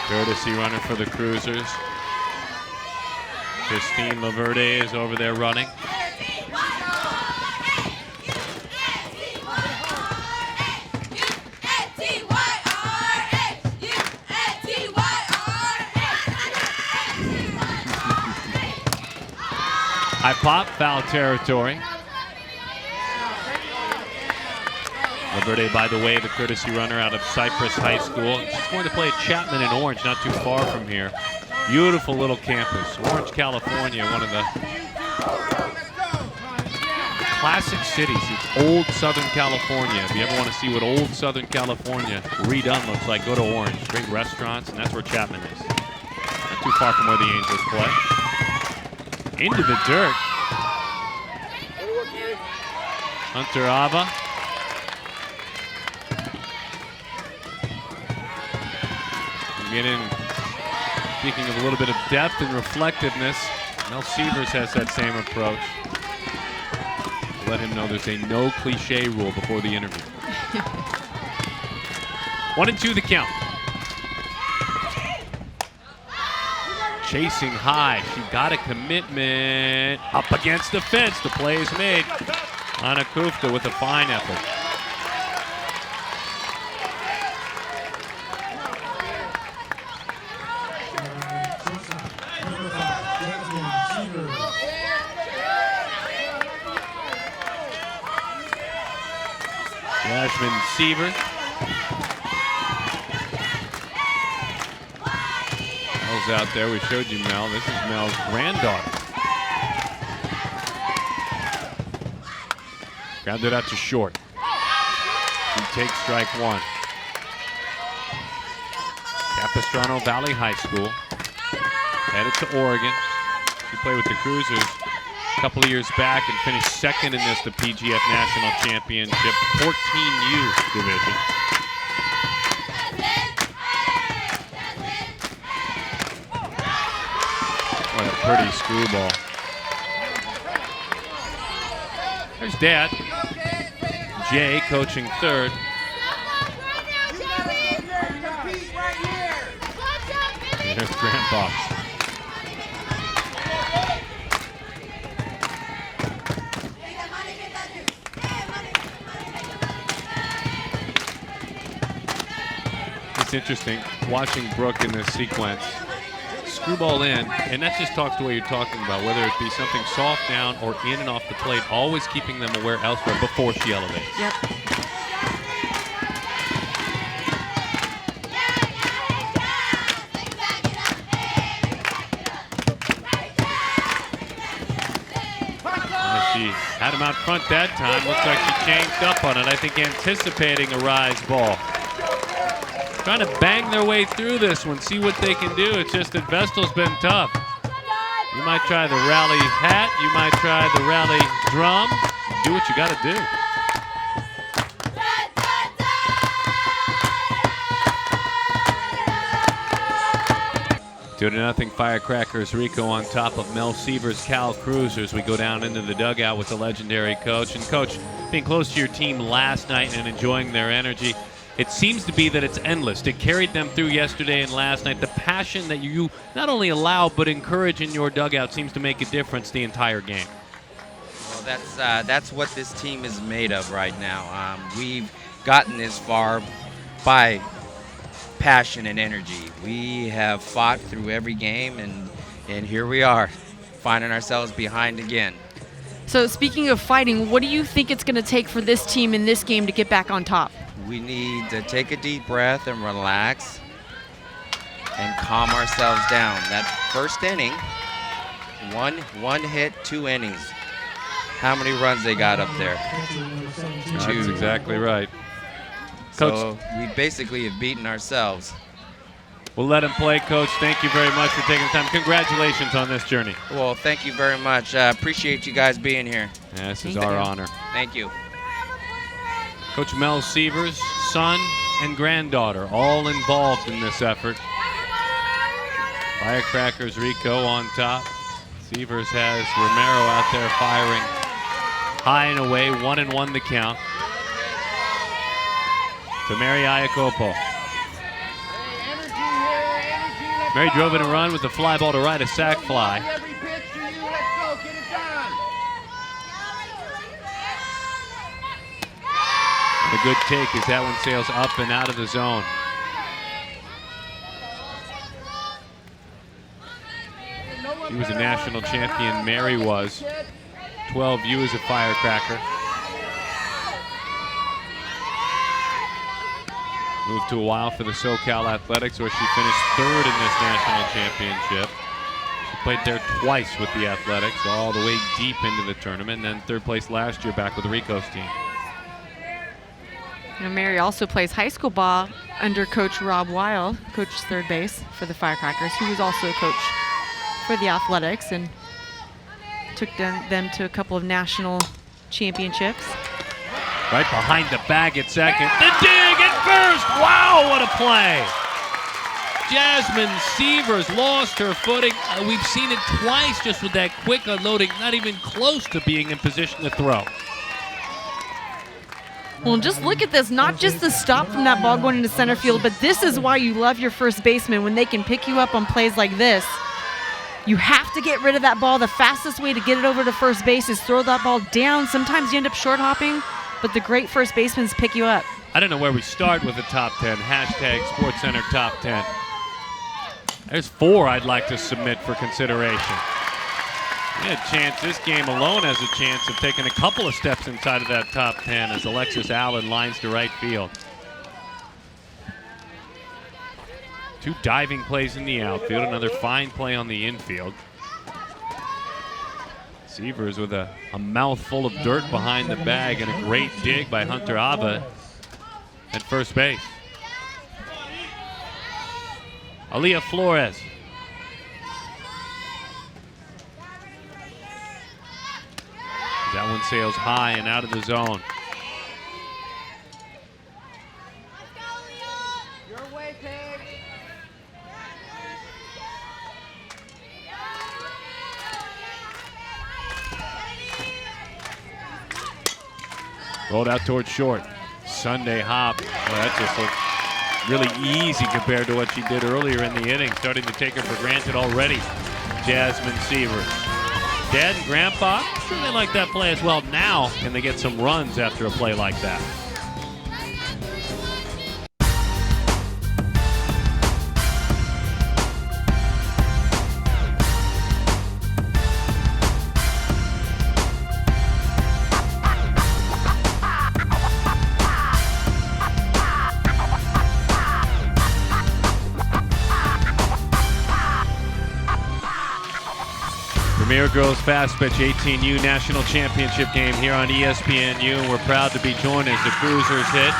Courtesy runner for the Cruisers. Christine Laverde is over there running. High pop, foul territory. Laverde, by the way, the courtesy runner out of Cypress High School. She's going to play at Chapman in Orange, not too far from here. Beautiful little campus. Orange, California, one of the classic cities. It's old Southern California. If you ever want to see what old Southern California redone looks like, go to Orange. Great restaurants, and that's where Chapman is. Not too far from where the Angels play. Into the dirt. Hunter Ava. Get in. Speaking of a little bit of depth and reflectiveness, Mel Sievers has that same approach. Let him know there's a no cliche rule before the interview. 1-2 the count. Chasing high. She got a commitment. Up against the fence. The play is made. Anna Kufta with a fine effort. Jasmine Sievers. Mel's out there. We showed you Mel. This is Mel's granddaughter. Grounded out to short. She takes strike one. Capistrano Valley High School. Headed to Oregon. She played with the Cruisers a couple of years back and finished second in the PGF National Championship 14U division. What a pretty screwball. There's Dad. Jay coaching third. And there's Grandpa. It's interesting watching Brooke in this sequence. Screwball in, and that just talks to what you're talking about, whether it be something soft down or in and off the plate, always keeping them aware elsewhere before she elevates. Yep. She had him out front that time. Looks like she changed up on it, I think anticipating a rise ball. Trying to bang their way through this one, see what they can do. It's just that Vestal's been tough. You might try the rally hat, you might try the rally drum. Do what you got to do. Two to nothing, Firecrackers. Rico on top of Mel Sievers' Cal Cruisers. We go down into the dugout with the legendary coach. And coach, being close to your team last night and enjoying their energy, it seems to be that it's endless. It carried them through yesterday and last night. The passion that you not only allow but encourage in your dugout seems to make a difference the entire game. Well, that's what this team is made of right now. We've gotten this far by passion and energy. We have fought through every game, and here we are, finding ourselves behind again. So speaking of fighting, what do you think it's going to take for this team in this game to get back on top? We need to take a deep breath and relax and calm ourselves down. That first inning, one hit, 2 innings. How many runs they got up there? 2. That's exactly right. So we basically have beaten ourselves. We'll let him play, Coach. Thank you very much for taking the time. Congratulations on this journey. Well, thank you very much. Appreciate you guys being here. Yeah, this is our honor. Thank you. Coach Mel Sievers, son and granddaughter, all involved in this effort. Firecrackers, Rico on top. Sievers has Romero out there firing high and away, 1-1 the count. To Mary Iacopo. Mary drove in a run with the fly ball to right, a sac fly. The good take as that one sails up and out of the zone. He was a national champion, Mary was. 12U as a Firecracker. moved to a while for the SoCal Athletics, where she finished third in this national championship. She played there twice with the Athletics, all the way deep into the tournament, and then third place last year back with Rico's team. And Mary also plays high school ball under Coach Rob Weil, coaches third base for the Firecrackers, who was also a coach for the Athletics and took them to a couple of national championships. Right behind the bag at second. The dig at first. Wow, what a play. Jasmine Severs lost her footing. We've seen it twice just with that quick unloading, not even close to being in position to throw. Well, just look at this. Not just the stop from that ball going into center field, but this is why you love your first baseman, when they can pick you up on plays like this. You have to get rid of that ball. The fastest way to get it over to first base is throw that ball down. Sometimes you end up short hopping, but the great first basemen pick you up. I don't know where we start with the top 10. Hashtag SportsCenter Top 10. There's 4 I'd like to submit for consideration. We had a chance, this game alone has a chance of taking a couple of steps inside of that top 10 as Alexis Allen lines to right field. 2 diving plays in the outfield, another fine play on the infield. Severs with a mouthful of dirt behind the bag and a great dig by Hunter Ava at first base. Aaliyah Flores. That one sails high and out of the zone. Rolled out towards short. Sunday hop. Well, that just looked really easy compared to what she did earlier in the inning. Starting to take her for granted already. Jasmine Severs. Dad and Grandpa, sure they like that play as well. Now can they get some runs after a play like that? Premier Girls Fastpitch 18U National Championship game here on ESPNU. We're proud to be joined as the Cruisers hit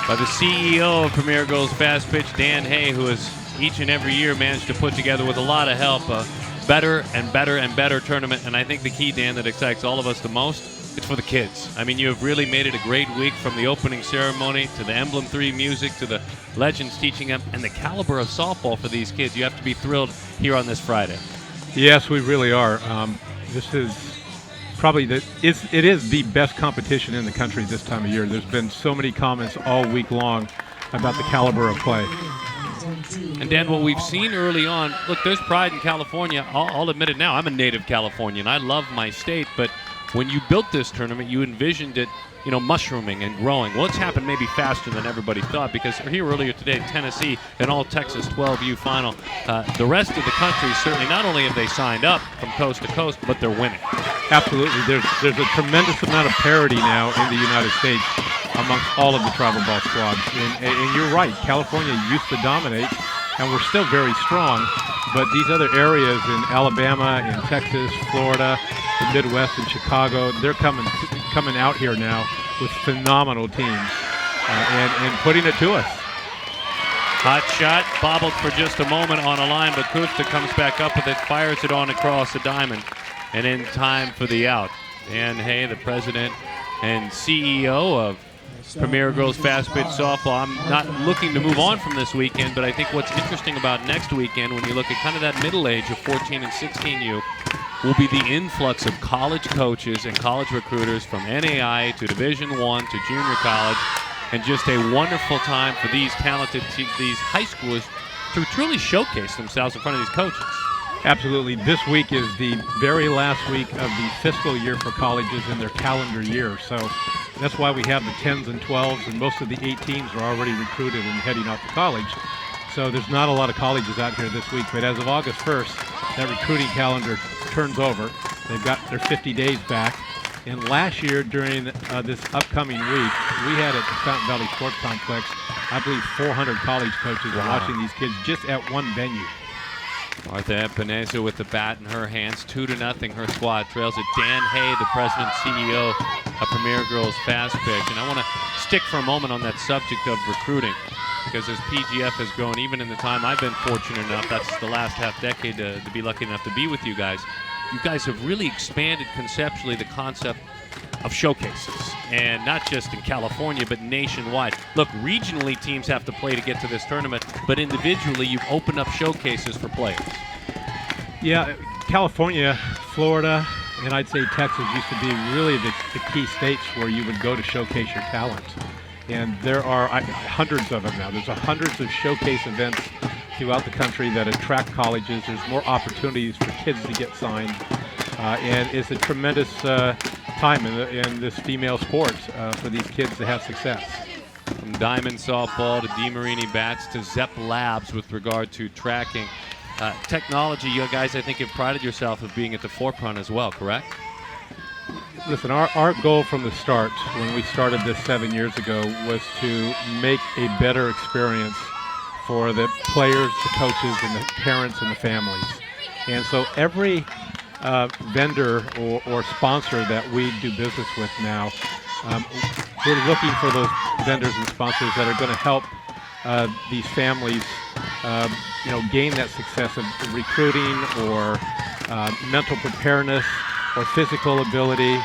by the CEO of Premier Girls Fastpitch, Dan Hay, who has each and every year managed to put together with a lot of help a better and better and better tournament. And I think the key, Dan, that excites all of us the most, it's for the kids. I mean, you have really made it a great week, from the opening ceremony to the Emblem 3 music to the legends teaching them, and the caliber of softball for these kids. You have to be thrilled here on this Friday. Yes, we really are. This is probably it is the best competition in the country this time of year. There's been so many comments all week long about the caliber of play. And Dan, what we've seen early on, look, there's pride in California. I'll admit it now. I'm a native Californian. I love my state, but when you built this tournament, you envisioned it, mushrooming and growing. Well, it's happened maybe faster than everybody thought, because here earlier today, Tennessee, an all-Texas 12U final. The rest of the country, certainly, not only have they signed up from coast to coast, but they're winning. Absolutely. There's a tremendous amount of parity now in the United States amongst all of the travel ball squads. And you're right, California used to dominate, and we're still very strong, but these other areas in Alabama, in Texas, Florida, the Midwest, and Chicago, they're coming out here now with phenomenal teams and putting it to us. Hot shot, bobbled for just a moment on a line, but Kusta comes back up with it, fires it on across the diamond, and in time for the out. Dan Hay, the president and CEO of Premier Girls Fastpitch Softball. I'm not looking to move on from this weekend, but I think what's interesting about next weekend, when you look at kind of that middle age of 14 and 16U, will be the influx of college coaches and college recruiters from NAI to Division I to junior college, and just a wonderful time for these talented these high schoolers to truly showcase themselves in front of these coaches. Absolutely. This week is the very last week of the fiscal year for colleges in their calendar year. So that's why we have the 10s and 12s, and most of the 18s are already recruited and heading out to college. So there's not a lot of colleges out here this week, but as of August 1st, that recruiting calendar turns over. They've got their 50 days back, And last year during this upcoming week, we had at the Fountain Valley Sports Complex, I believe 400 college coaches are watching these kids just at one venue. Martha Epineza with the bat in her hands, 2-0. Her squad trails it. Dan Hay, the president CEO of Premier Girls Fastpitch. And I want to stick for a moment on that subject of recruiting, because as PGF has grown, even in the time I've been fortunate enough, that's the last half decade to be lucky enough to be with you guys have really expanded conceptually the concept of showcases, and not just in California but nationwide. Look, regionally teams have to play to get to this tournament, but individually you've opened up showcases for players. Yeah, California, Florida, and I'd say Texas used to be really the key states where you would go to showcase your talent. And there are hundreds of them now. There's hundreds of showcase events throughout the country that attract colleges. There's more opportunities for kids to get signed. And it's a tremendous time in this female sport for these kids to have success. From Diamond Softball to DeMarini Bats to Zepp Labs with regard to tracking. Technology, you guys, I think, have prided yourself of being at the forefront as well, correct? Listen, our goal from the start, when we started this 7 years ago, was to make a better experience for the players, the coaches, and the parents and the families. And so every vendor or sponsor that we do business with now, we're looking for those vendors and sponsors that are going to help these families gain that success of recruiting or mental preparedness or physical ability.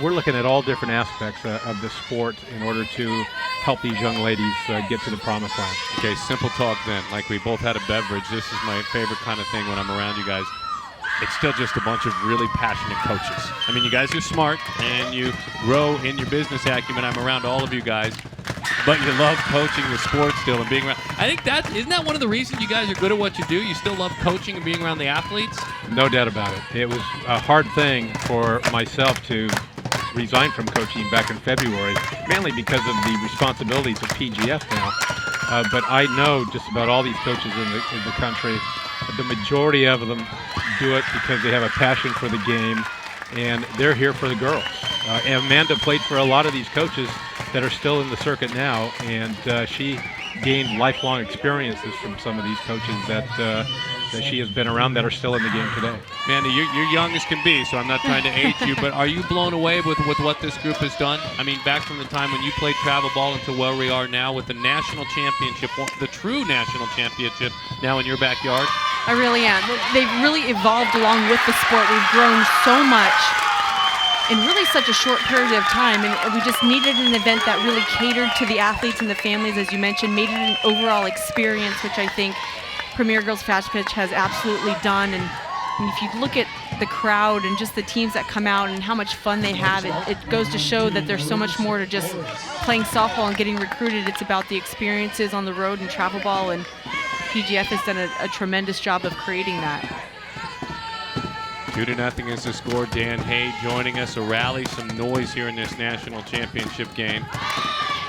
We're looking at all different aspects of the sport in order to help these young ladies get to the promised land. Okay, simple talk then. Like we both had a beverage. This is my favorite kind of thing when I'm around you guys. It's still just a bunch of really passionate coaches. I mean, you guys are smart and you grow in your business acumen. I'm around all of you guys, but you love coaching the sport still and being around. I think isn't that one of the reasons you guys are good at what you do? You still love coaching and being around the athletes? No doubt about it. It was a hard thing for myself to resign from coaching back in February, mainly because of the responsibilities of PGF now. But I know just about all these coaches in the country. The majority of them do it because they have a passion for the game, and they're here for the girls. And Amanda played for a lot of these coaches that are still in the circuit now, and she gained lifelong experiences from some of these coaches that she has been around that are still in the game today. Amanda, you're young as can be, so I'm not trying to age you, but are you blown away with what this group has done? I mean, back from the time when you played travel ball until where we are now with the national championship, the true national championship now in your backyard? I really am. They've really evolved along with the sport. We've grown so much in really such a short period of time, and we just needed an event that really catered to the athletes and the families, as you mentioned, made it an overall experience, which I think Premier Girls Fastpitch has absolutely done. And if you look at the crowd and just the teams that come out and how much fun they have, it goes to show that there's so much more to just playing softball and getting recruited. It's about the experiences on the road and travel ball, and PGF has done a tremendous job of creating that. 2-0 is the score. Dan Hay joining us. A rally, some noise here in this national championship game.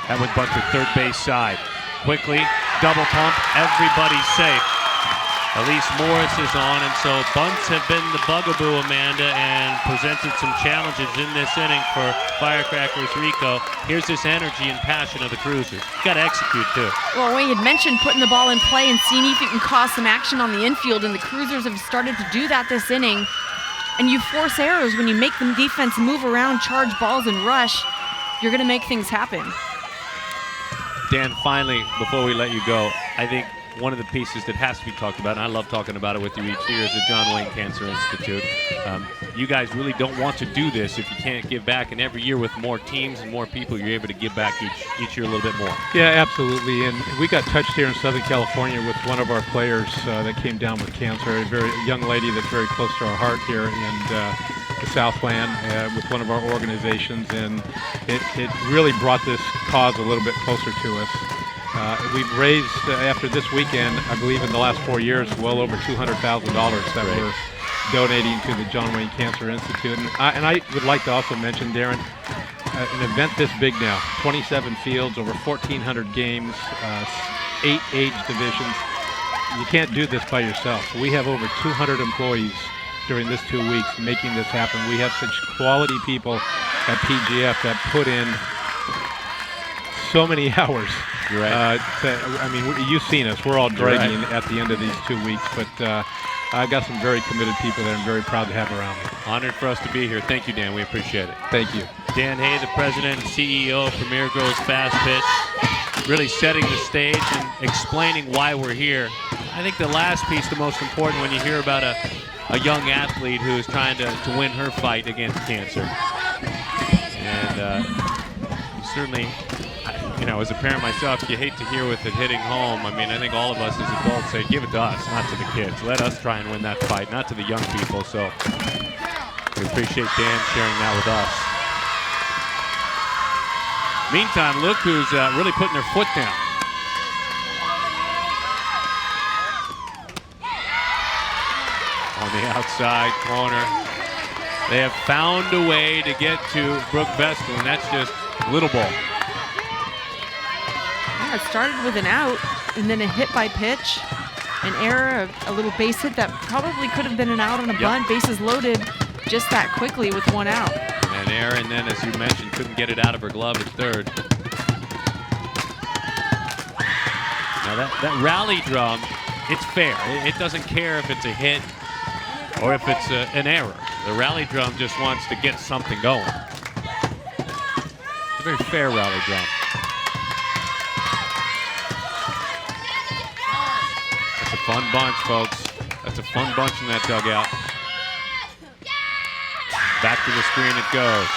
That would bunt to third base side. Quickly, double pump, everybody's safe. Elise Morris is on, and so bunts have been the bugaboo, Amanda, and presented some challenges in this inning for Firecrackers Rico. Here's this energy and passion of the Cruisers. Got to execute, too. Well, Wayne had mentioned putting the ball in play and seeing if it can cause some action on the infield, and the Cruisers have started to do that this inning. And you force errors when you make the defense move around, charge balls, and rush. You're going to make things happen. Dan, finally, before we let you go, I think one of the pieces that has to be talked about, and I love talking about it with you each year, is the John Wayne Cancer Institute. You guys really don't want to do this if you can't give back, and every year with more teams and more people, you're able to give back each year a little bit more. Yeah, absolutely, and we got touched here in Southern California with one of our players that came down with cancer, a young lady that's very close to our heart here in the Southland with one of our organizations, and it really brought this cause a little bit closer to us. We've raised, after this weekend, I believe in the last 4 years, well over $200,000 that we're donating to the John Wayne Cancer Institute. And I would like to also mention, Darren, an event this big now, 27 fields, over 1,400 games, 8 age divisions. You can't do this by yourself. We have over 200 employees during this 2 weeks making this happen. We have such quality people at PGF that put in so many hours. You're right. I mean, you've seen us. We're all dragging at the end of these 2 weeks, but I've got some very committed people that I'm very proud to have around me. Honored for us to be here. Thank you, Dan. We appreciate it. Thank you. Dan Hay, the president and CEO of Premier Girls Fastpitch, really setting the stage and explaining why we're here. I think the last piece, the most important, when you hear about a young athlete who is trying to win her fight against cancer. And you certainly, you know, as a parent myself, you hate to hear with it hitting home. I mean, I think all of us as adults say, give it to us, not to the kids. Let us try and win that fight, not to the young people. So we appreciate Dan sharing that with us. Meantime, look who's really putting their foot down. On the outside corner. They have found a way to get to Brooke Vestal, and that's just little ball. Yeah, it started with an out, and then a hit by pitch, an error, a little base hit that probably could have been an out on a bunt. Bases loaded just that quickly with one out. An error, and then, as you mentioned, couldn't get it out of her glove at third. Now that rally drum, it's fair. It doesn't care if it's a hit or if it's an error. The rally drum just wants to get something going. It's a very fair rally drum. That's a fun bunch, folks. That's a fun bunch in that dugout. Back to the screen it goes.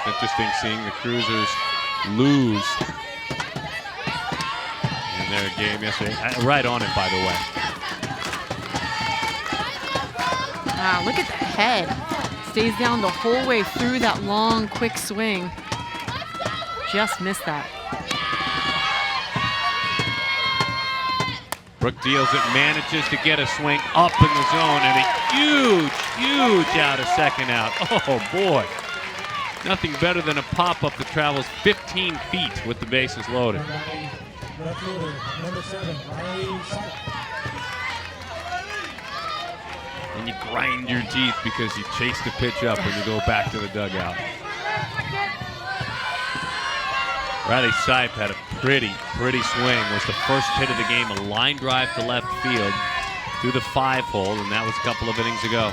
Interesting seeing the Cruisers lose in their game yesterday. Right on it, by the way. Wow, look at the head. Stays down the whole way through that long, quick swing. Just missed that. Brooke deals it, manages to get a swing up in the zone, and a huge out of second out. Oh, boy. Nothing better than a pop-up that travels 15 feet with the bases loaded. Left fielder, number 7, Riley Sipe. And you grind your teeth because you chase the pitch up when you go back to the dugout. Riley Sipe had a pretty swing. Was the first hit of the game, a line drive to left field through the 5-hole, and that was a couple of innings ago.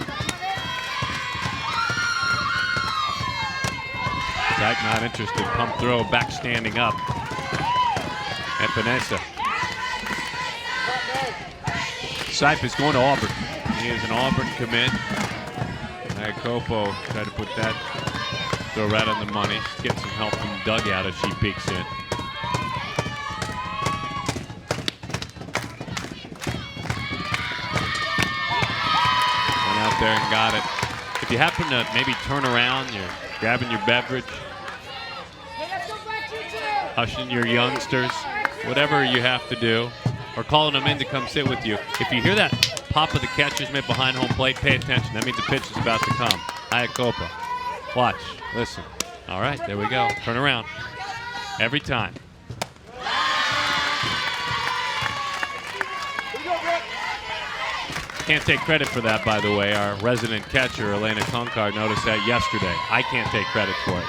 Sipe not interested. Pump throw, back standing up. Epinesa. Sipe is going to Auburn. He is an Auburn commit. Iacopo tried to put that throw right on the money. Get some help from the dugout as she peeks in. Went out there and got it. If you happen to maybe turn around, you're grabbing your beverage, hushing your youngsters, whatever you have to do, or calling them in to come sit with you. If you hear that pop of the catcher's mitt behind home plate, pay attention. That means the pitch is about to come. Iacopo. Watch. Listen. All right, there we go. Turn around. Every time. Can't take credit for that, by the way. Our resident catcher, Elena Conkard, noticed that yesterday. I can't take credit for it.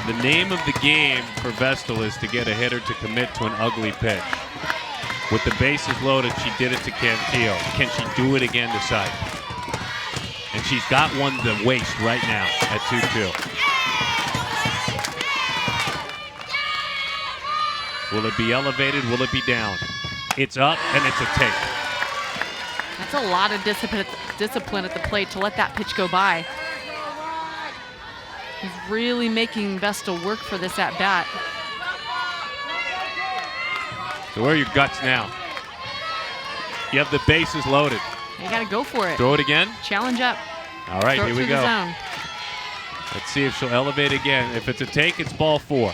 The name of the game for Vestal is to get a hitter to commit to an ugly pitch. With the bases loaded, she did it to Cantillo. Can she do it again to Sipe? And she's got one to waste right now at 2-2. Will it be elevated? Will it be down? It's up, and it's a take. That's a lot of discipline at the plate to let that pitch go by. He's really making Vestal work for this at-bat. So where are your guts now? You have the bases loaded. You got to go for it. Throw it again? Challenge up. All right, Throw here it we through go. the zone. Let's see if she'll elevate again. If it's a take, it's ball 4.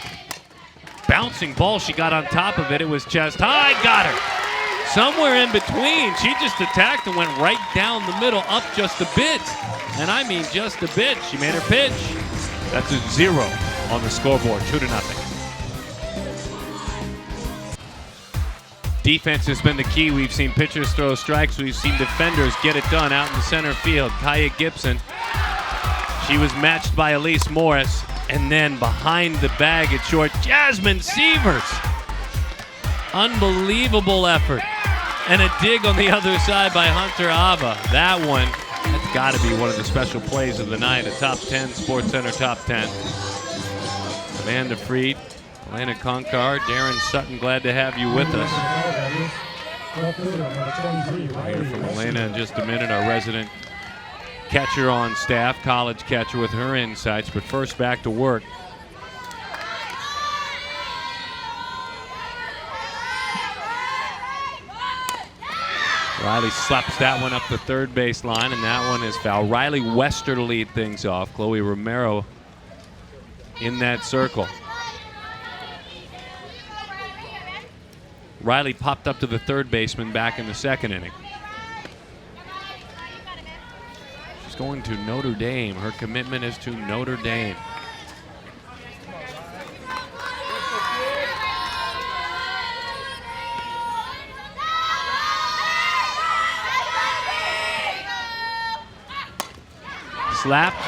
bouncing ball. She got on top of it. It was chest high. Got her. Somewhere in between, she just attacked and went right down the middle, up just a bit. And I mean just a bit. She made her pitch. That's a 0 on the scoreboard, 2-0. Defense has been the key. We've seen pitchers throw strikes. We've seen defenders get it done out in the center field. Kaya Gibson, she was matched by Elise Morris. And then behind the bag at short, Jasmine Sievers. Unbelievable effort. And a dig on the other side by Hunter Ava. That one, that's got to be one of the special plays of the night. A top 10, Sports Center top 10. Amanda Freed, Elena Conkar, Darren Sutton, glad to have you with us. We'll hear from Elena in just a minute, our resident catcher on staff, college catcher with her insights. But first, back to work. Riley slaps that one up the third base line, and that one is foul. Riley Wester to lead things off. Chloe Romero in that circle. Riley popped up to the third baseman back in the second inning. She's going to Notre Dame. Her commitment is to Notre Dame. Slapped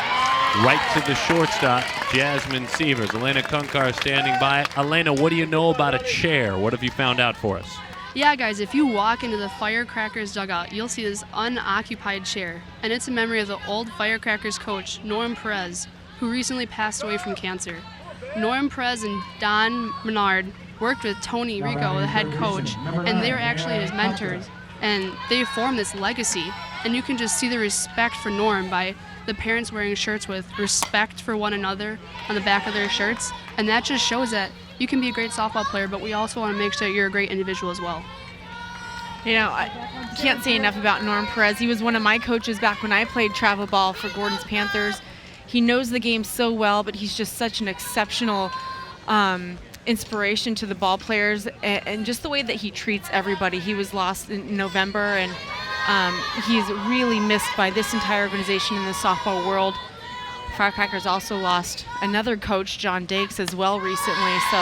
right to the shortstop, Jasmine Sievers. Elena Kunkar standing by. Elena, what do you know about a chair? What have you found out for us? Yeah, guys, if you walk into the Firecrackers dugout, you'll see this unoccupied chair. And it's a memory of the old Firecrackers coach, Norm Perez, who recently passed away from cancer. Norm Perez and Don Menard worked with Tony Rico, the head coach, and they were actually his mentors. And they formed this legacy. And you can just see the respect for Norm by the parents wearing shirts with respect for one another on the back of their shirts. And that just shows that you can be a great softball player, but we also want to make sure you're a great individual as well. You know, I can't say enough about Norm Perez. He was one of my coaches back when I played travel ball for Gordon's Panthers. He knows the game so well, but he's just such an exceptional inspiration to the ball players, and just the way that he treats everybody. He was lost in November, and he's really missed by this entire organization in the softball world. Firecrackers also lost another coach, John Dakes, as well recently. So,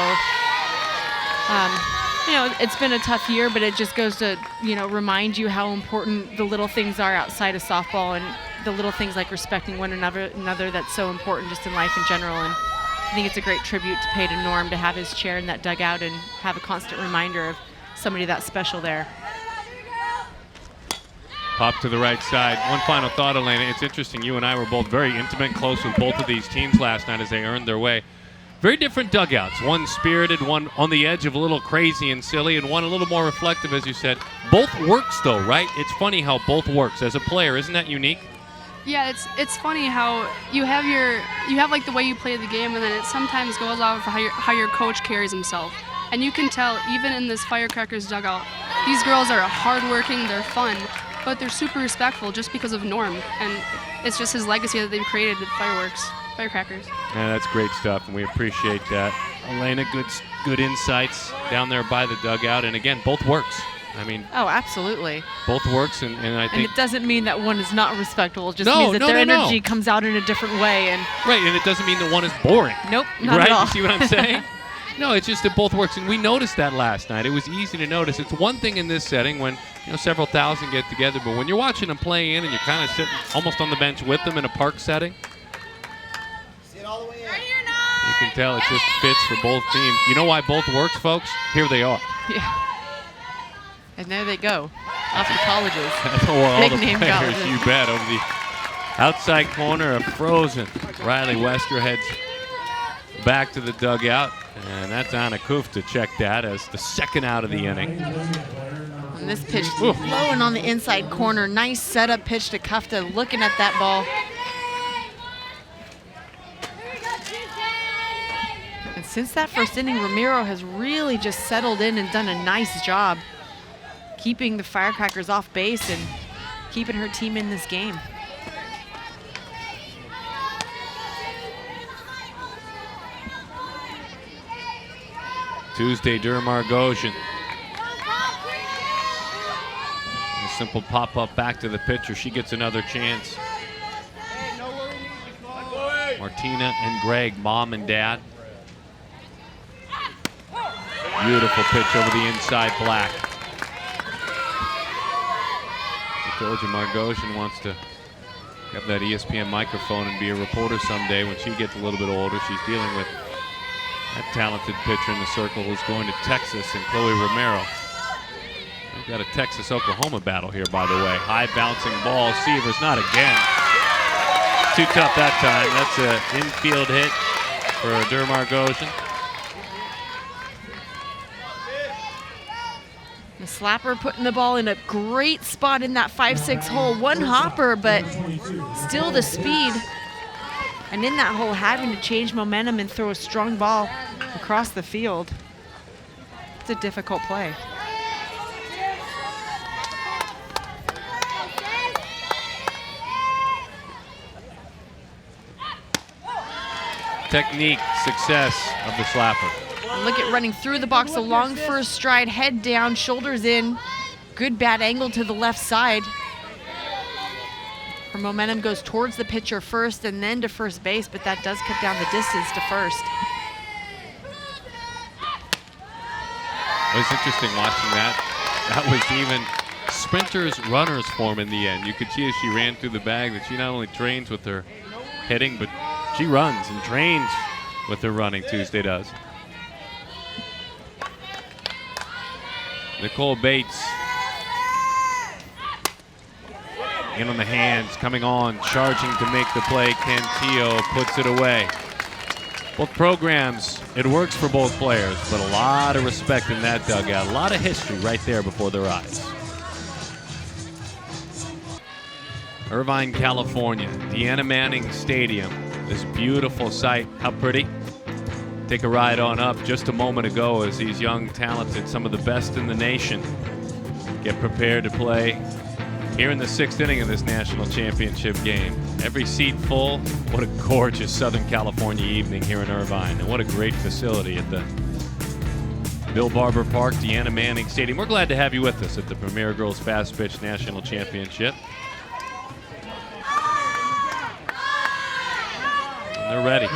you know, it's been a tough year, but it just goes to, you know, remind you how important the little things are outside of softball, and the little things like respecting one another that's so important just in life in general. And I think it's a great tribute to pay to Norm to have his chair in that dugout and have a constant reminder of somebody that special there. Pop to the right side. One final thought, Elena. It's interesting. You and I were both very intimate, close with both of these teams last night as they earned their way. Very different dugouts. One spirited, one on the edge of a little crazy and silly, and one a little more reflective, as you said. Both works, though, right? It's funny how both works. As a player, isn't that unique? Yeah, it's funny how you have like the way you play the game, and then it sometimes goes off of how your coach carries himself. And you can tell even in this Firecrackers dugout, these girls are hardworking, they're fun, but they're super respectful just because of Norm, and it's just his legacy that they've created with Firecrackers. Yeah, that's great stuff, and we appreciate that. Elena, good insights down there by the dugout, and again, both works. I mean, oh, absolutely. Both works, and I think. And it doesn't mean that one is not respectable. It just means that their energy comes out in a different way. And right, and it doesn't mean that one is boring. Nope, not right? at all. You see what I'm saying? No, it's just that both works, and we noticed that last night. It was easy to notice. It's one thing in this setting when several thousand get together, but when you're watching them play in and you're kind of sitting almost on the bench with them in a park setting, Sit all the way in. You can tell it just fits for both teams. You know why both works, folks? Here they are. Yeah. And there they go, off to colleges. All Big the name players, colleges. you bet. Over the outside corner of Frozen, Riley Wester heads back to the dugout, and that's Anna Kuf to check that as the second out of the inning. And this pitch blowing on the inside corner. Nice setup pitch to Kufta, looking at that ball. And since that first inning, Romero has really just settled in and done a nice job keeping the Firecrackers off base and keeping her team in this game. Tuesday, Margosian. A simple pop-up back to the pitcher. She gets another chance. Martina and Greg, mom and dad. Beautiful pitch over the inside, Black. I told you Margosian wants to have that ESPN microphone and be a reporter someday when she gets a little bit older. She's dealing with that talented pitcher in the circle who's going to Texas, and Chloe Romero. We've got a Texas-Oklahoma battle here, by the way. High bouncing ball. Severs, not again. Too tough that time. That's an infield hit for Margosian. The slapper putting the ball in a great spot in that 5-6 hole. One hopper, but still the speed. And in that hole, having to change momentum and throw a strong ball across the field. It's a difficult play. Technique, success of the slapper. Look at running through the box, a long first stride, head down, shoulders in. Good bad angle to the left side. Her momentum goes towards the pitcher first and then to first base, but that does cut down the distance to first. It was interesting watching that. That was even sprinters, runners form in the end. You could see as she ran through the bag that she not only trains with her hitting, but she runs and trains with her running, Tuesday does. Nicole Bates in on the hands, coming on, charging to make the play. Cantillo puts it away. Both programs, it works for both players, but a lot of respect in that dugout. A lot of history right there before their eyes. Irvine, California, Deanna Manning Stadium. This beautiful site. How pretty. Take a ride on up just a moment ago as these young, talented, some of the best in the nation, get prepared to play here in the 6th inning of this national championship game. Every seat full. What a gorgeous Southern California evening here in Irvine, and what a great facility at the Bill Barber Park, Deanna Manning Stadium. We're glad to have you with us at the Premier Girls Fast Pitch National Championship. And they're ready.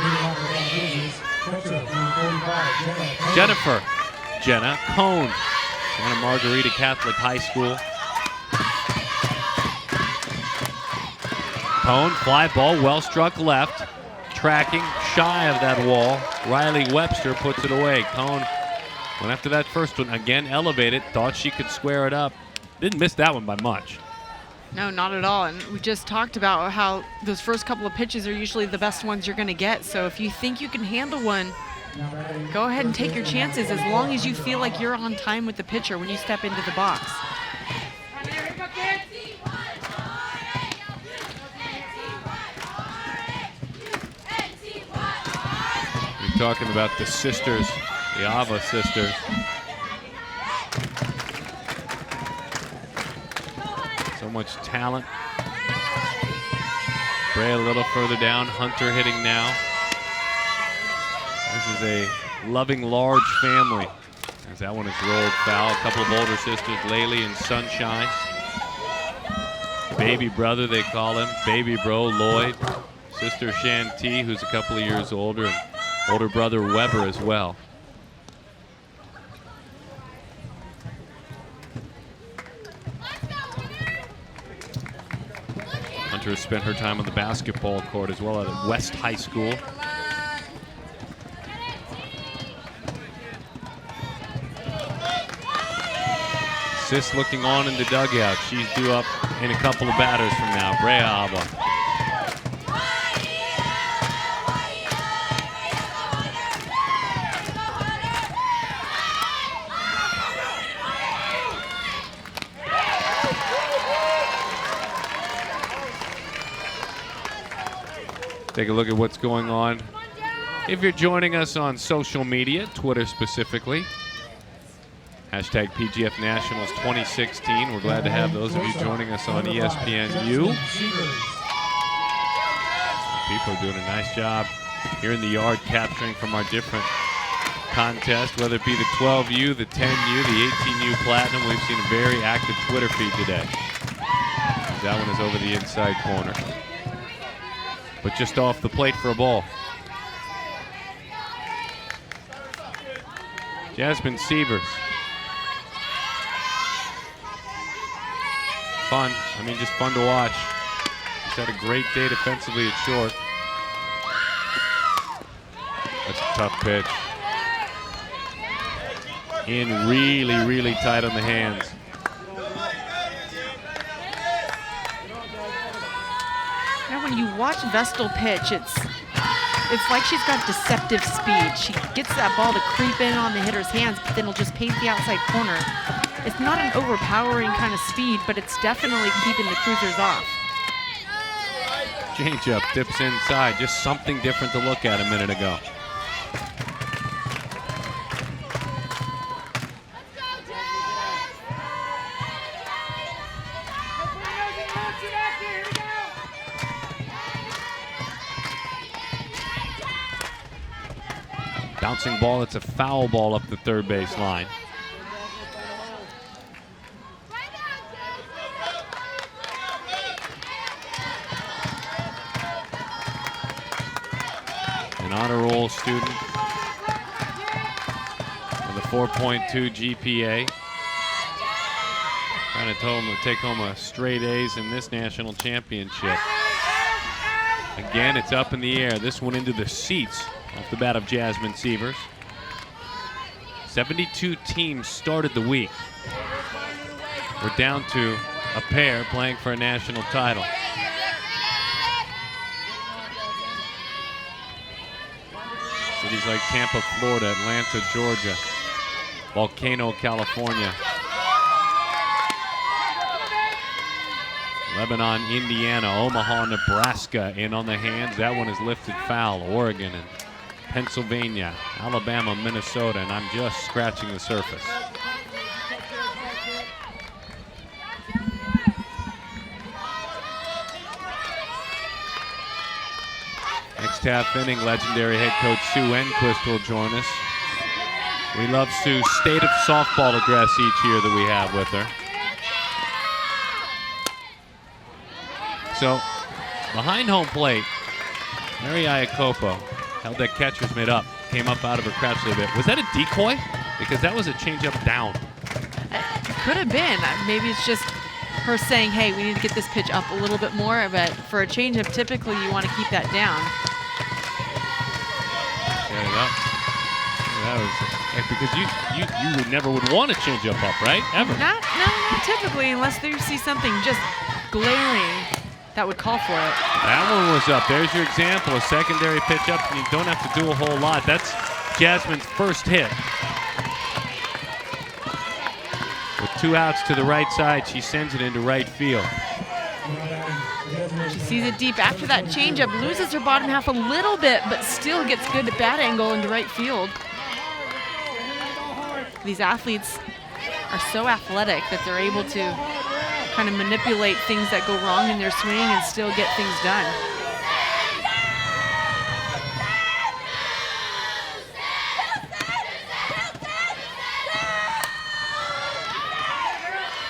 Jenna Cone, Santa Margarita Catholic High School. Cone, fly ball, well struck left, tracking shy of that wall. Riley Webster puts it away. Cone went after that first one, again elevated, thought she could square it up. Didn't miss that one by much. No, not at all. And we just talked about how those first couple of pitches are usually the best ones you're going to get. So if you think you can handle one, go ahead and take your chances as long as you feel like you're on time with the pitcher when you step into the box. You're talking about the sisters, the Ava sisters. So much talent. Bray a little further down. Hunter hitting now. This is a loving, large family. As that one is rolled foul. A couple of older sisters, Laylee and Sunshine. Baby brother, they call him. Baby bro, Lloyd. Sister Shanti, who's a couple of years older. And older brother, Weber, as well. Hunter has spent her time on the basketball court as well at West High School. Sis looking on in the dugout. She's due up in a couple of batters from now. Brea Ava. Take a look at what's going on. If you're joining us on social media, Twitter specifically, hashtag PGF Nationals 2016. We're glad to have those of you joining us on ESPNU. People are doing a nice job here in the yard capturing from our different contest, whether it be the 12U, the 10U, the 18U Platinum. We've seen a very active Twitter feed today. That one is over the inside corner, but just off the plate for a ball. Jasmine Sievers. Fun. I mean, just fun to watch. She's had a great day defensively at short. That's a tough pitch. In really, really tight on the hands. Now, when you watch Vestal pitch, it's like she's got deceptive speed. She gets that ball to creep in on the hitter's hands, but then will just paint the outside corner. It's not an overpowering kind of speed, but it's definitely keeping the cruisers off. Changeup dips inside. Just something different to look at a minute ago. Bouncing ball, it's a foul ball up the third base line. An honor roll student with a 4.2 GPA. Trying to take home a straight A's in this national championship. Again, it's up in the air. This one into the seats off the bat of Jasmine Sievers. 72 teams started the week. We're down to a pair playing for a national title. Cities like Tampa, Florida, Atlanta, Georgia, Volcano, California, Lebanon, Indiana, Omaha, Nebraska in on the hands. That one is lifted foul. Oregon and Pennsylvania, Alabama, Minnesota, and I'm just scratching the surface. Next half inning, legendary head coach Sue Enquist will join us. We love Sue's state of softball address each year that we have with her. So, behind home plate, Mary Iacopo held that catcher's mitt up, came up out of her crouch a little bit. Was that a decoy? Because that was a changeup down. It could have been. Maybe it's just her saying, hey, we need to get this pitch up a little bit more, but for a changeup, typically you want to keep that down. Set it up. That was because you never would want to change up, right? Ever. Not typically, unless you see something just glaring that would call for it. That one was up. There's your example. A secondary pitch up, and you don't have to do a whole lot. That's Jasmine's first hit. With 2 outs to the right side, she sends it into right field. She sees it deep after that changeup, loses her bottom half a little bit, but still gets good at bat angle into right field. These athletes are so athletic that they're able to kind of manipulate things that go wrong in their swing and still get things done.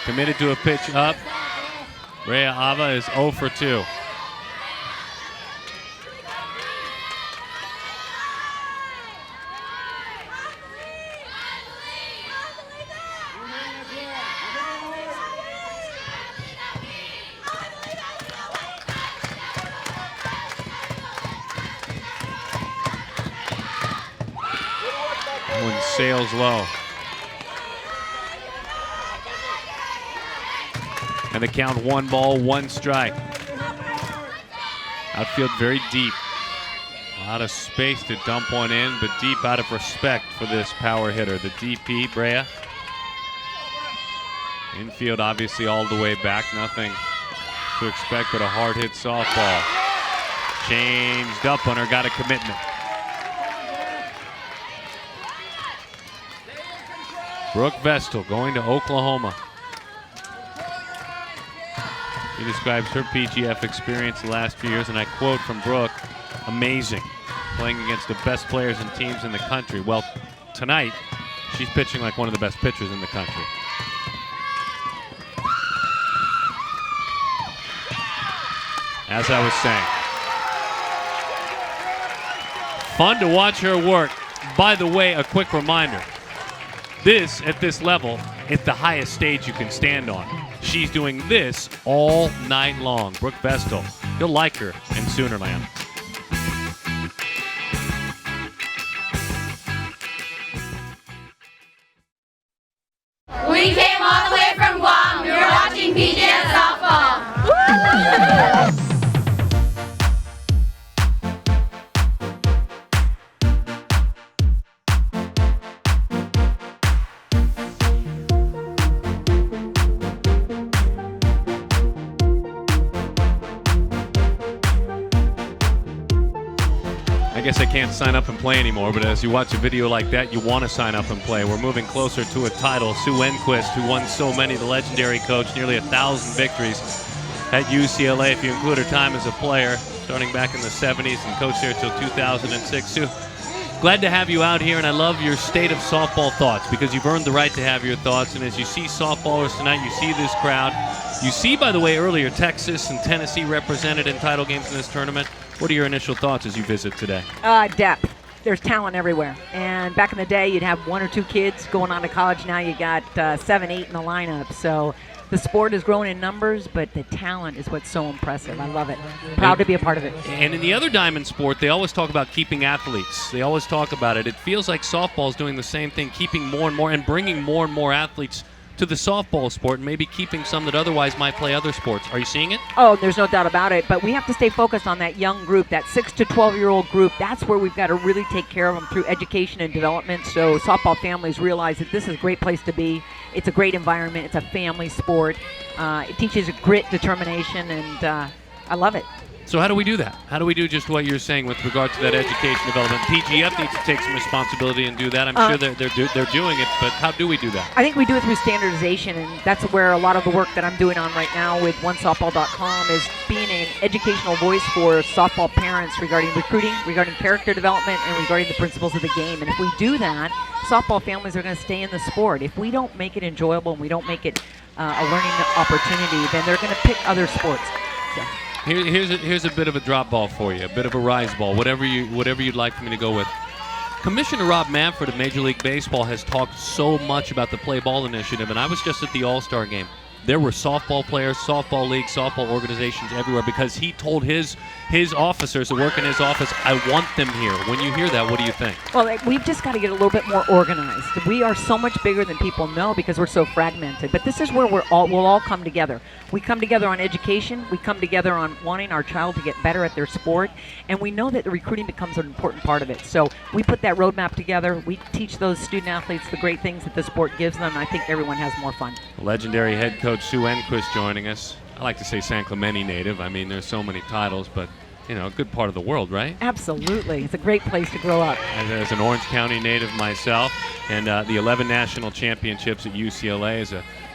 Committed to a pitch up. Rhea Ava is 0 for 2. One sails low. And the count 1 ball, 1 strike. Outfield very deep. A lot of space to dump one in, but deep out of respect for this power hitter. The DP, Brea. Infield obviously all the way back. Nothing to expect but a hard hit softball. Changed up on her, got a commitment. Brooke Vestal going to Oklahoma. She describes her PGF experience the last few years, and I quote from Brooke, amazing. Playing against the best players and teams in the country. Well, tonight, she's pitching like one of the best pitchers in the country. As I was saying, fun to watch her work. By the way, a quick reminder, this, at this level, is the highest stage you can stand on. She's doing this all night long. Brooke Vestal, you'll like her in Soonerland. We came all the way from Guam. We were watching PGF softball. I guess I can't sign up and play anymore, but as you watch a video like that, you want to sign up and play. We're moving closer to a title. Sue Enquist, who won so many, the legendary coach, nearly 1,000 victories at UCLA, if you include her time as a player, starting back in the 70s and coached there until 2006. Sue, glad to have you out here, and I love your state of softball thoughts because you've earned the right to have your thoughts. And as you see softballers tonight, you see this crowd. You see, by the way, earlier Texas and Tennessee represented in title games in this tournament. What are your initial thoughts as you visit today? Depth. There's talent everywhere. And back in the day, you'd have 1 or 2 kids going on to college. Now you got 7, 8 in the lineup. So the sport has grown in numbers, but the talent is what's so impressive. I love it. Proud to be a part of it. And in the other diamond sport, they always talk about keeping athletes. They always talk about it. It feels like softball is doing the same thing, keeping more and more and bringing more and more athletes to the softball sport and maybe keeping some that otherwise might play other sports. Are you seeing it? Oh, there's no doubt about it. But we have to stay focused on that young group, that 6 to 12-year-old group. That's where we've got to really take care of them through education and development. So softball families realize that this is a great place to be. It's a great environment. It's a family sport. It teaches grit, determination, and I love it. So how do we do that? How do we do just what you're saying with regard to that education development? PGF needs to take some responsibility and do that. I'm sure they're doing it, but how do we do that? I think we do it through standardization, and that's where a lot of the work that I'm doing on right now with OneSoftball.com is being an educational voice for softball parents regarding recruiting, regarding character development, and regarding the principles of the game. And if we do that, softball families are going to stay in the sport. If we don't make it enjoyable and we don't make it a learning opportunity, then they're going to pick other sports. So. Here's a bit of a drop ball for you, a bit of a rise ball, whatever you'd like for me to go with. Commissioner Rob Manfred of Major League Baseball has talked so much about the Play Ball initiative, and I was just at the All-Star game. There were softball players, softball leagues, softball organizations everywhere because he told his officers that work in his office, I want them here. When you hear that, what do you think? Well, we've just got to get a little bit more organized. We are so much bigger than people know because we're so fragmented. But this is where we'll all come together. We come together on education. We come together on wanting our child to get better at their sport. And we know that the recruiting becomes an important part of it. So we put that roadmap together. We teach those student athletes the great things that the sport gives them. And I think everyone has more fun. Legendary head coach Sue Enquist joining us. I like to say San Clemente native. I mean, there's so many titles, but, you know, a good part of the world, right? Absolutely. It's a great place to grow up. As an Orange County native myself, and the 11 national championships at UCLA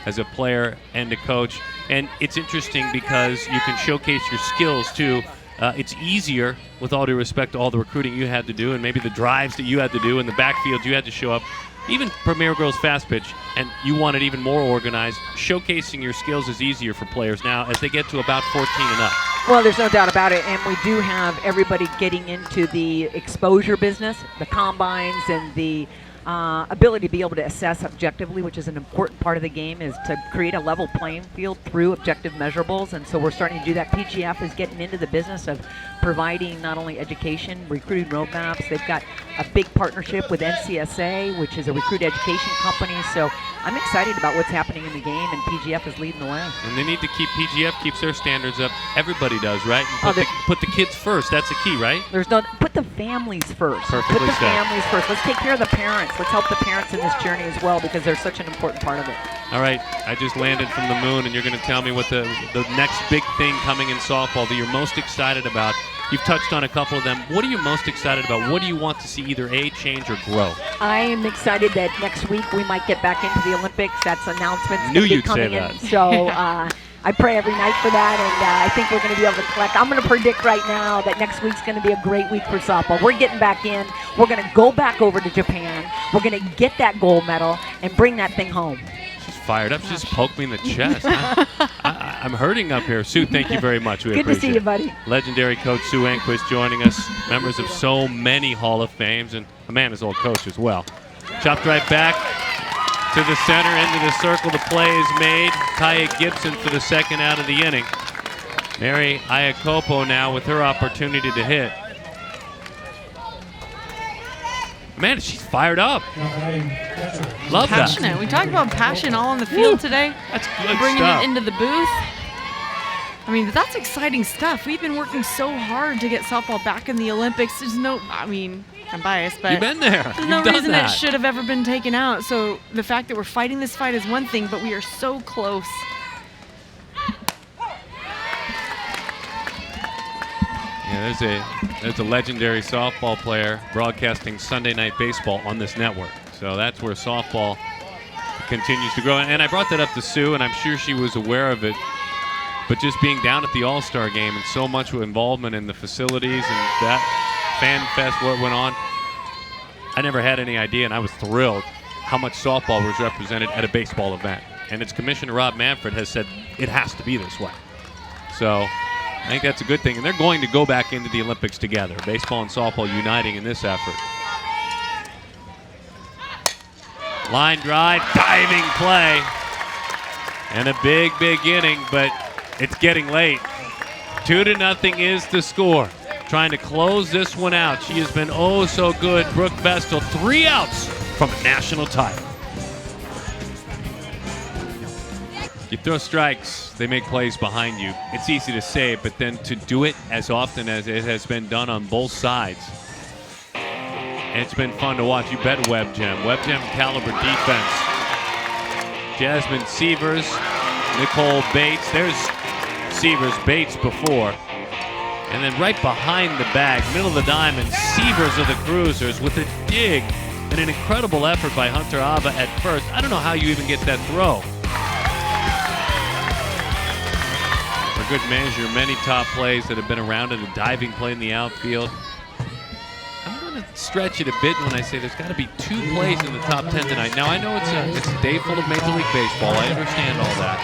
as a player and a coach. And it's interesting because you can showcase your skills, too. It's easier, with all due respect to all the recruiting you had to do and maybe the drives that you had to do and the backfield you had to show up. Even Premier Girls Fastpitch, and you want it even more organized, showcasing your skills is easier for players now as they get to about 14 and up. Well, there's no doubt about it, and we do have everybody getting into the exposure business, the combines, and the ability to be able to assess objectively, which is an important part of the game, is to create a level playing field through objective measurables, and so we're starting to do that. PGF is getting into the business of providing not only education, recruiting roadmaps. They've got a big partnership with NCSA, which is a recruit education company, so I'm excited about what's happening in the game, and PGF is leading the way. And they need to PGF keeps their standards up. Everybody does, right? And put the kids first. That's the key, right? Put the families first. Perfectly put the said. Families first. Let's take care of the parents. Let's help the parents in this journey as well because they're such an important part of it. All right, I just landed from the moon, and you're going to tell me what the next big thing coming in softball that you're most excited about. You've touched on a couple of them. What are you most excited about? What do you want to see either change or grow? I am excited that next week we might get back into the Olympics. That's announcements. Knew you'd coming say that. In. So I pray every night for that, and I think we're going to be able to collect. I'm going to predict right now that next week's going to be a great week for softball. We're getting back in. We're going to go back over to Japan. We're going to get that gold medal and bring that thing home. She's fired up. She just poked me in the chest. I'm hurting up here. Sue, thank you very much. We Good to appreciate see you, buddy. it. Legendary coach Sue Enquist joining us. Members of so many Hall of Fames, and Amanda's old coach as well. Chopped right back to the center, into the circle. The play is made. Kaya Gibson for the second out of the inning. Mary Iacopo now with her opportunity to hit. Man, she's fired up. Love Passionate. that. We talked about passion all on the field today. That's good Bringing stuff. it into the booth. I mean, that's exciting stuff. We've been working so hard to get softball back in the Olympics. There's no, I mean, I'm biased, but You've been there. there's no You've done reason that. it should have ever been taken out. So the fact that we're fighting this fight is one thing, but we are so close. Yeah, there's a legendary softball player broadcasting Sunday Night Baseball on this network. So that's where softball continues to grow. And I brought that up to Sue, and I'm sure she was aware of it. But just being down at the All-Star game and so much involvement in the facilities and that fan fest, what went on, I never had any idea, and I was thrilled how much softball was represented at a baseball event. And its Commissioner Rob Manfred has said it has to be this way. So I think that's a good thing. And they're going to go back into the Olympics together. Baseball and softball uniting in this effort. Line drive, diving play. And a big, big inning, but it's getting late. 2-0 is the score. Trying to close this one out. She has been oh so good. Brooke Vestal, 3 outs from a national title. You throw strikes, they make plays behind you. It's easy to say, but then to do it as often as it has been done on both sides. And it's been fun to watch. You bet WebGem. WebGem caliber defense. Jasmine Sievers, Nicole Bates. There's Sievers, Bates before. And then right behind the bag, middle of the diamond, Sievers of the Cruisers with a dig and an incredible effort by Hunter Abba at first. I don't know how you even get that throw. For good measure, many top plays that have been around it, a diving play in the outfield. I'm going to stretch it a bit when I say there's got to be 2 plays in the top 10 tonight. Now, I know it's a day full of Major League Baseball. I understand all that.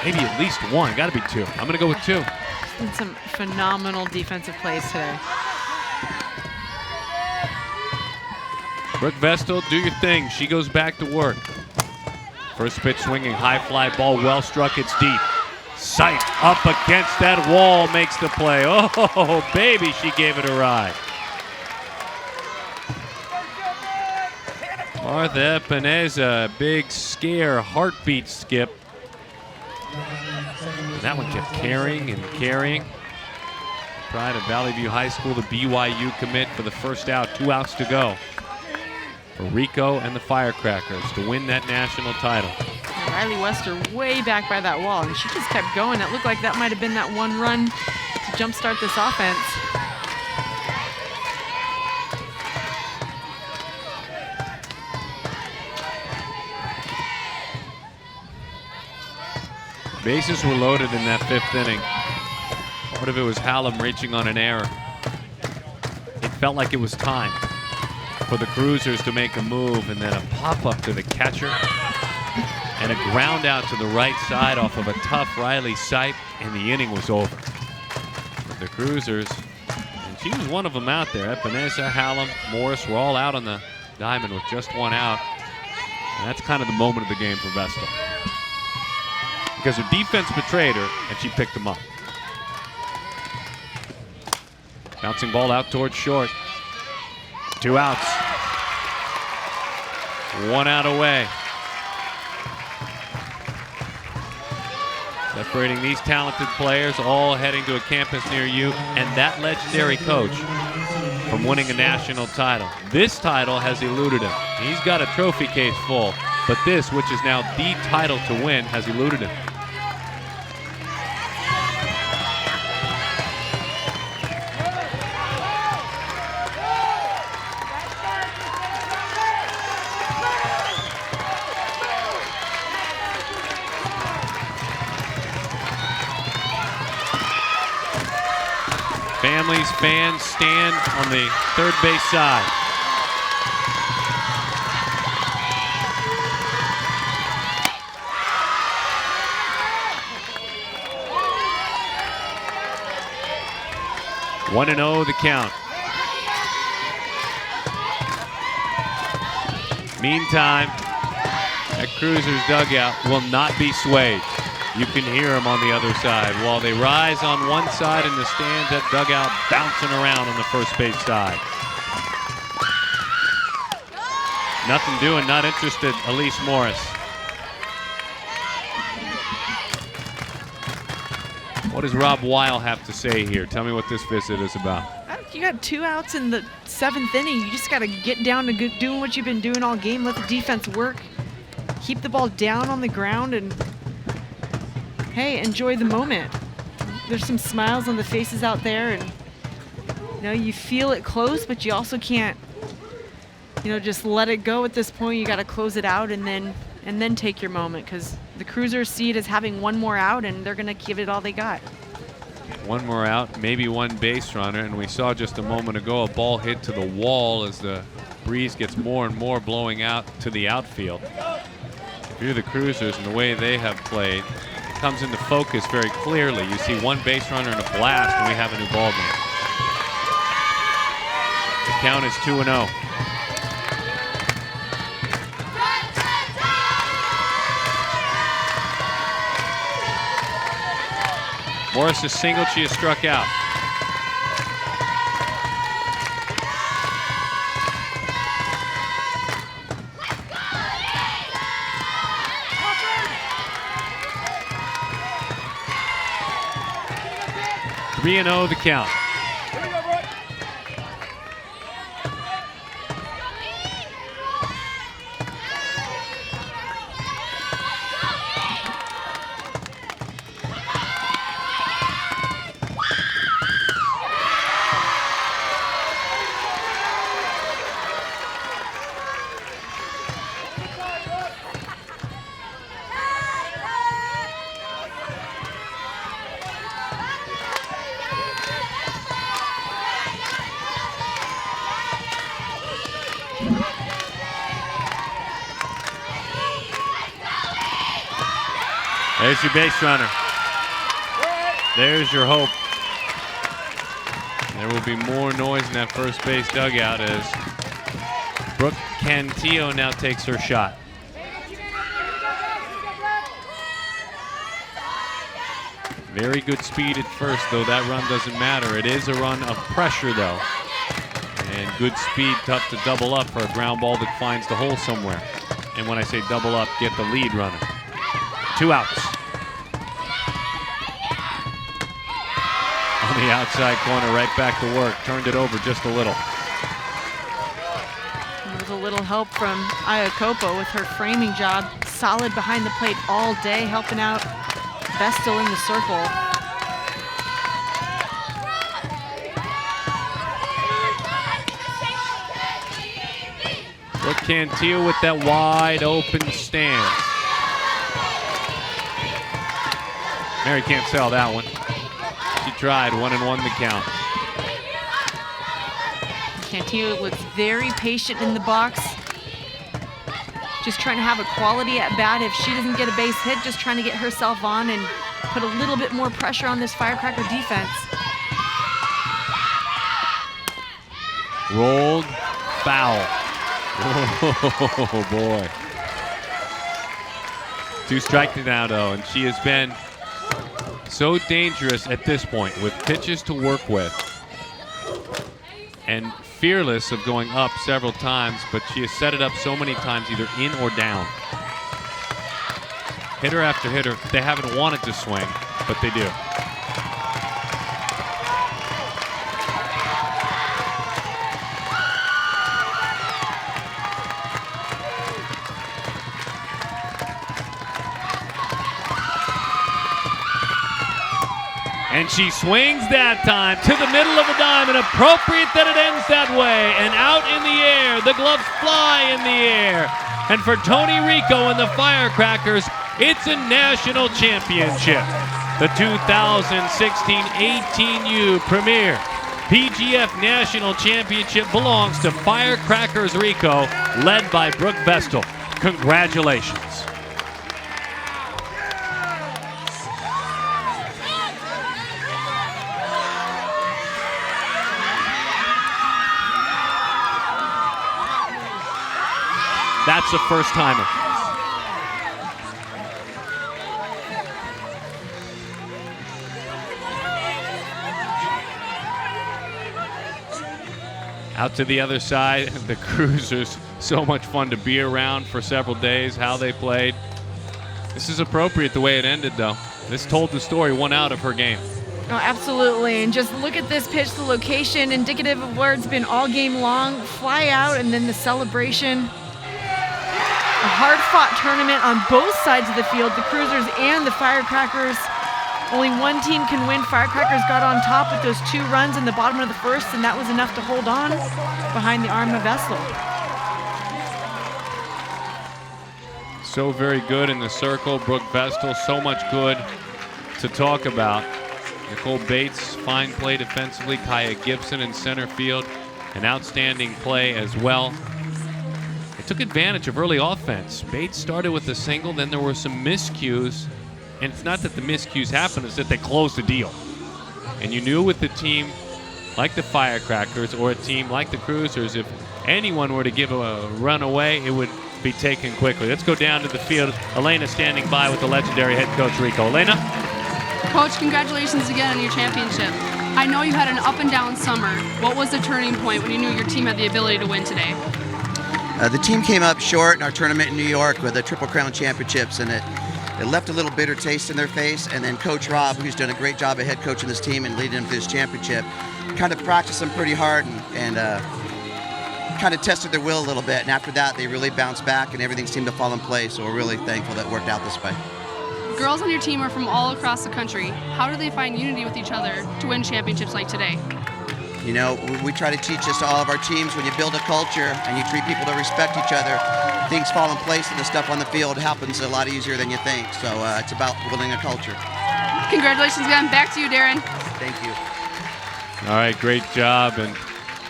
Maybe at least 1. Got to be 2. I'm going to go with 2. And some phenomenal defensive plays today. Brooke Vestal, do your thing. She goes back to work. First pitch swinging, high fly ball, well struck, it's deep. Sight up against that wall makes the play. Oh, baby, she gave it a ride. Martha Epineza, big scare, heartbeat skip. And that one kept carrying and carrying. Pride of Valley View High School, the BYU commit for the first out. 2 outs to go for Rico and the Firecrackers to win that national title. Riley Wester way back by that wall, and she just kept going. It looked like that might have been that one run to jumpstart this offense. Bases were loaded in that 5th inning. Part of it was Hallam reaching on an error. It felt like it was time for the Cruisers to make a move, and then a pop-up to the catcher and a ground out to the right side off of a tough Riley Sipe, and the inning was over. But the Cruisers, and she was one of them out there. Epineza, Hallam, Morris were all out on the diamond with just 1 out. And that's kind of the moment of the game for Vestal. Because her defense betrayed her, and she picked them up. Bouncing ball out towards short. 2 outs. 1 out away. Separating these talented players, all heading to a campus near you, and that legendary coach from winning a national title. This title has eluded him. He's got a trophy case full, but this, which is now the title to win, has eluded him. Families, fans stand on the third base side. One and 0 the count. Meantime, that Cruisers dugout will not be swayed. You can hear them on the other side. While they rise on one side in the stands, that dugout bouncing around on the first base side. Nothing doing, not interested, Elise Morris. What does Rob Weil have to say here? Tell me what this visit is about. You got 2 outs in the 7th inning. You just got to get down to doing what you've been doing all game. Let the defense work. Keep the ball down on the ground and, hey, enjoy the moment. There's some smiles on the faces out there, and you feel it close, but you also can't, just let it go at this point. You got to close it out and then take your moment, because the Cruisers see it as having one more out, and they're going to give it all they got. One more out, maybe one base runner, and we saw just a moment ago a ball hit to the wall as the breeze gets more and more blowing out to the outfield. If you're the Cruisers and the way they have played, it comes into focus very clearly. You see one base runner and a blast, and we have a new ball game. The count is 2-0. Morris has singled, she has struck out. Three and 0 the count. There's your base runner. There's your hope. There will be more noise in that first base dugout as Brooke Cantillo now takes her shot. Very good speed at first, though that run doesn't matter. It is a run of pressure, though. And good speed, tough to double up for a ground ball that finds the hole somewhere. And when I say double up, get the lead runner. 2 outs. On the outside corner, right back to work. Turned it over just a little. There's a little help from Iacopo with her framing job. Solid behind the plate all day, helping out Vestal in the circle. Brooke Cantillo with that wide open stance. Mary can't sell that one. She tried, 1-1 the count. Cantillo looks very patient in the box. Just trying to have a quality at bat. If she doesn't get a base hit, just trying to get herself on and put a little bit more pressure on this Firecracker defense. Rolled, foul. Oh boy. 2 strikes now though, and she has been so dangerous at this point with pitches to work with and fearless of going up several times, but she has set it up so many times either in or down. Hitter after hitter, they haven't wanted to swing, but they do. And she swings that time to the middle of the diamond. Appropriate that it ends that way. And out in the air. The gloves fly in the air. And for Tony Rico and the Firecrackers, it's a national championship. The 2016 18U Premier PGF National Championship belongs to Firecrackers Rico, led by Brooke Vestal. Congratulations. That's a first-timer. Out to the other side, the Cruisers. So much fun to be around for several days, how they played. This is appropriate the way it ended, though. This told the story, 1 out of her game. Oh, absolutely. And just look at this pitch, the location, indicative of where it's been all game long. Fly out, and then the celebration. A hard-fought tournament on both sides of the field, the Cruisers and the Firecrackers. Only one team can win. Firecrackers got on top with those 2 runs in the bottom of the first, and that was enough to hold on behind the arm of Vestal. So very good in the circle. Brooke Vestal, so much good to talk about. Nicole Bates, fine play defensively. Kaya Gibson in center field, an outstanding play as well. They took advantage of early offense. Bates started with a single, then there were some miscues. And it's not that the miscues happened, it's that they closed the deal. And you knew with a team like the Firecrackers or a team like the Cruisers, if anyone were to give a run away, it would be taken quickly. Let's go down to the field. Elena standing by with the legendary head coach Rico. Elena? Coach, congratulations again on your championship. I know you had an up and down summer. What was the turning point when you knew your team had the ability to win today? The team came up short in our tournament in New York with the Triple Crown Championships, and it left a little bitter taste in their face. And then Coach Rob, who's done a great job of head coaching this team and leading them to this championship, kind of practiced them pretty hard and kind of tested their will a little bit. And after that, they really bounced back and everything seemed to fall in place. So we're really thankful that it worked out this way. Girls on your team are from all across the country. How do they find unity with each other to win championships like today? You know, we try to teach this to all of our teams. When you build a culture and you treat people to respect each other, things fall in place and the stuff on the field happens a lot easier than you think. So it's about building a culture. Congratulations again. Back to you, Darren. Thank you. All right, great job and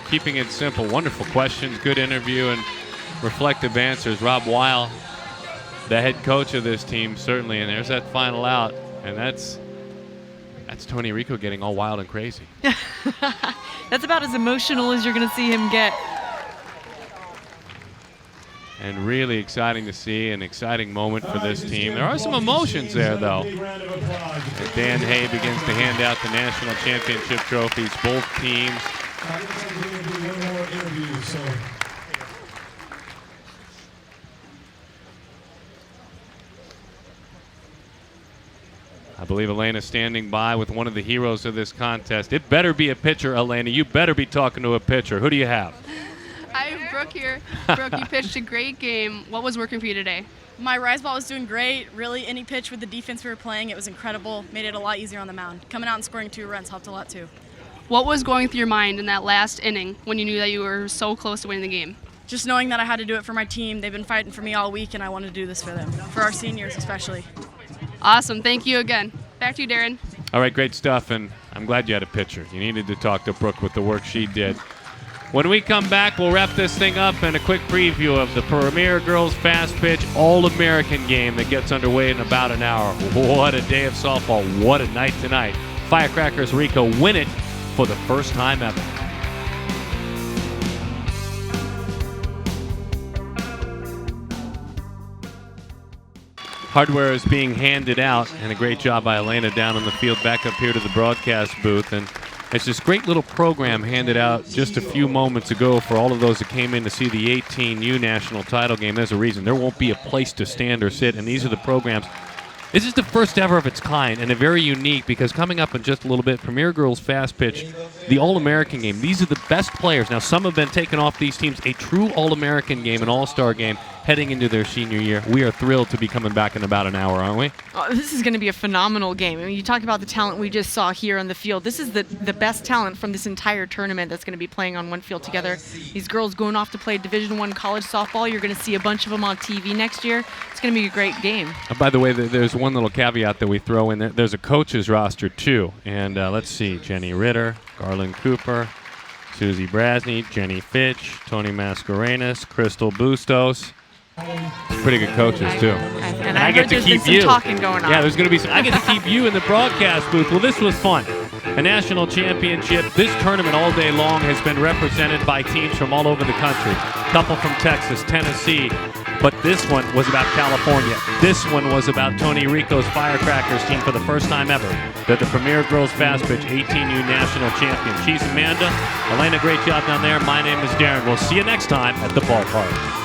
keeping it simple. Wonderful questions, good interview, and reflective answers. Rob Weil, the head coach of this team, certainly, and there's that final out, and that's Tony Rico getting all wild and crazy. That's about as emotional as you're going to see him get. And really exciting to see, an exciting moment for this team. There are some emotions there, though. As Dan Hay begins to hand out the national championship trophies, both teams. I believe Elena's standing by with one of the heroes of this contest. It better be a pitcher, Elena. You better be talking to a pitcher. Who do you have? I have Brooke here. Brooke, you pitched a great game. What was working for you today? My rise ball was doing great. Really, any pitch with the defense we were playing, it was incredible. Made it a lot easier on the mound. Coming out and scoring 2 runs helped a lot too. What was going through your mind in that last inning when you knew that you were so close to winning the game? Just knowing that I had to do it for my team. They've been fighting for me all week, and I wanted to do this for them, for our seniors especially. Awesome. Thank you again. Back to you, Darren. All right, great stuff, and I'm glad you had a pitcher. You needed to talk to Brooke with the work she did. When we come back, we'll wrap this thing up and a quick preview of the Premier Girls Fast Pitch All-American game that gets underway in about an hour. What a day of softball. What a night tonight. Firecrackers Rico win it for the first time ever. Hardware is being handed out, and a great job by Elena down on the field, back up here to the broadcast booth. And it's this great little program handed out just a few moments ago for all of those that came in to see the 18U national title game. There's a reason. There won't be a place to stand or sit, and these are the programs. This is the first ever of its kind, and a very unique, because coming up in just a little bit, Premier Girls Fast Pitch, the All-American game. These are the best players. Now, some have been taken off these teams. A true All-American game, an All-Star game, heading into their senior year. We are thrilled to be coming back in about an hour, aren't we? Oh, this is going to be a phenomenal game. I mean, you talk about the talent we just saw here on the field. This is the best talent from this entire tournament that's going to be playing on one field together. These girls going off to play Division I college softball. You're going to see a bunch of them on TV next year. It's going to be a great game. By the way, there's one little caveat that we throw in there. There's a coach's roster, too. And let's see, Jenny Ritter, Garland Cooper, Susie Brasney, Jenny Fitch, Tony Mascarenas, Crystal Bustos. Pretty good coaches, too. And I get to keep you. Some talking going on. Yeah, there's going to be some. I get to keep you in the broadcast booth. Well, this was fun. A national championship. This tournament all day long has been represented by teams from all over the country. A couple from Texas, Tennessee. But this one was about California. This one was about Tony Rico's Firecrackers team for the first time ever. They're the Premier Girls Fastpitch 18U national champion. She's Amanda. Elena, great job down there. My name is Darren. We'll see you next time at the ballpark.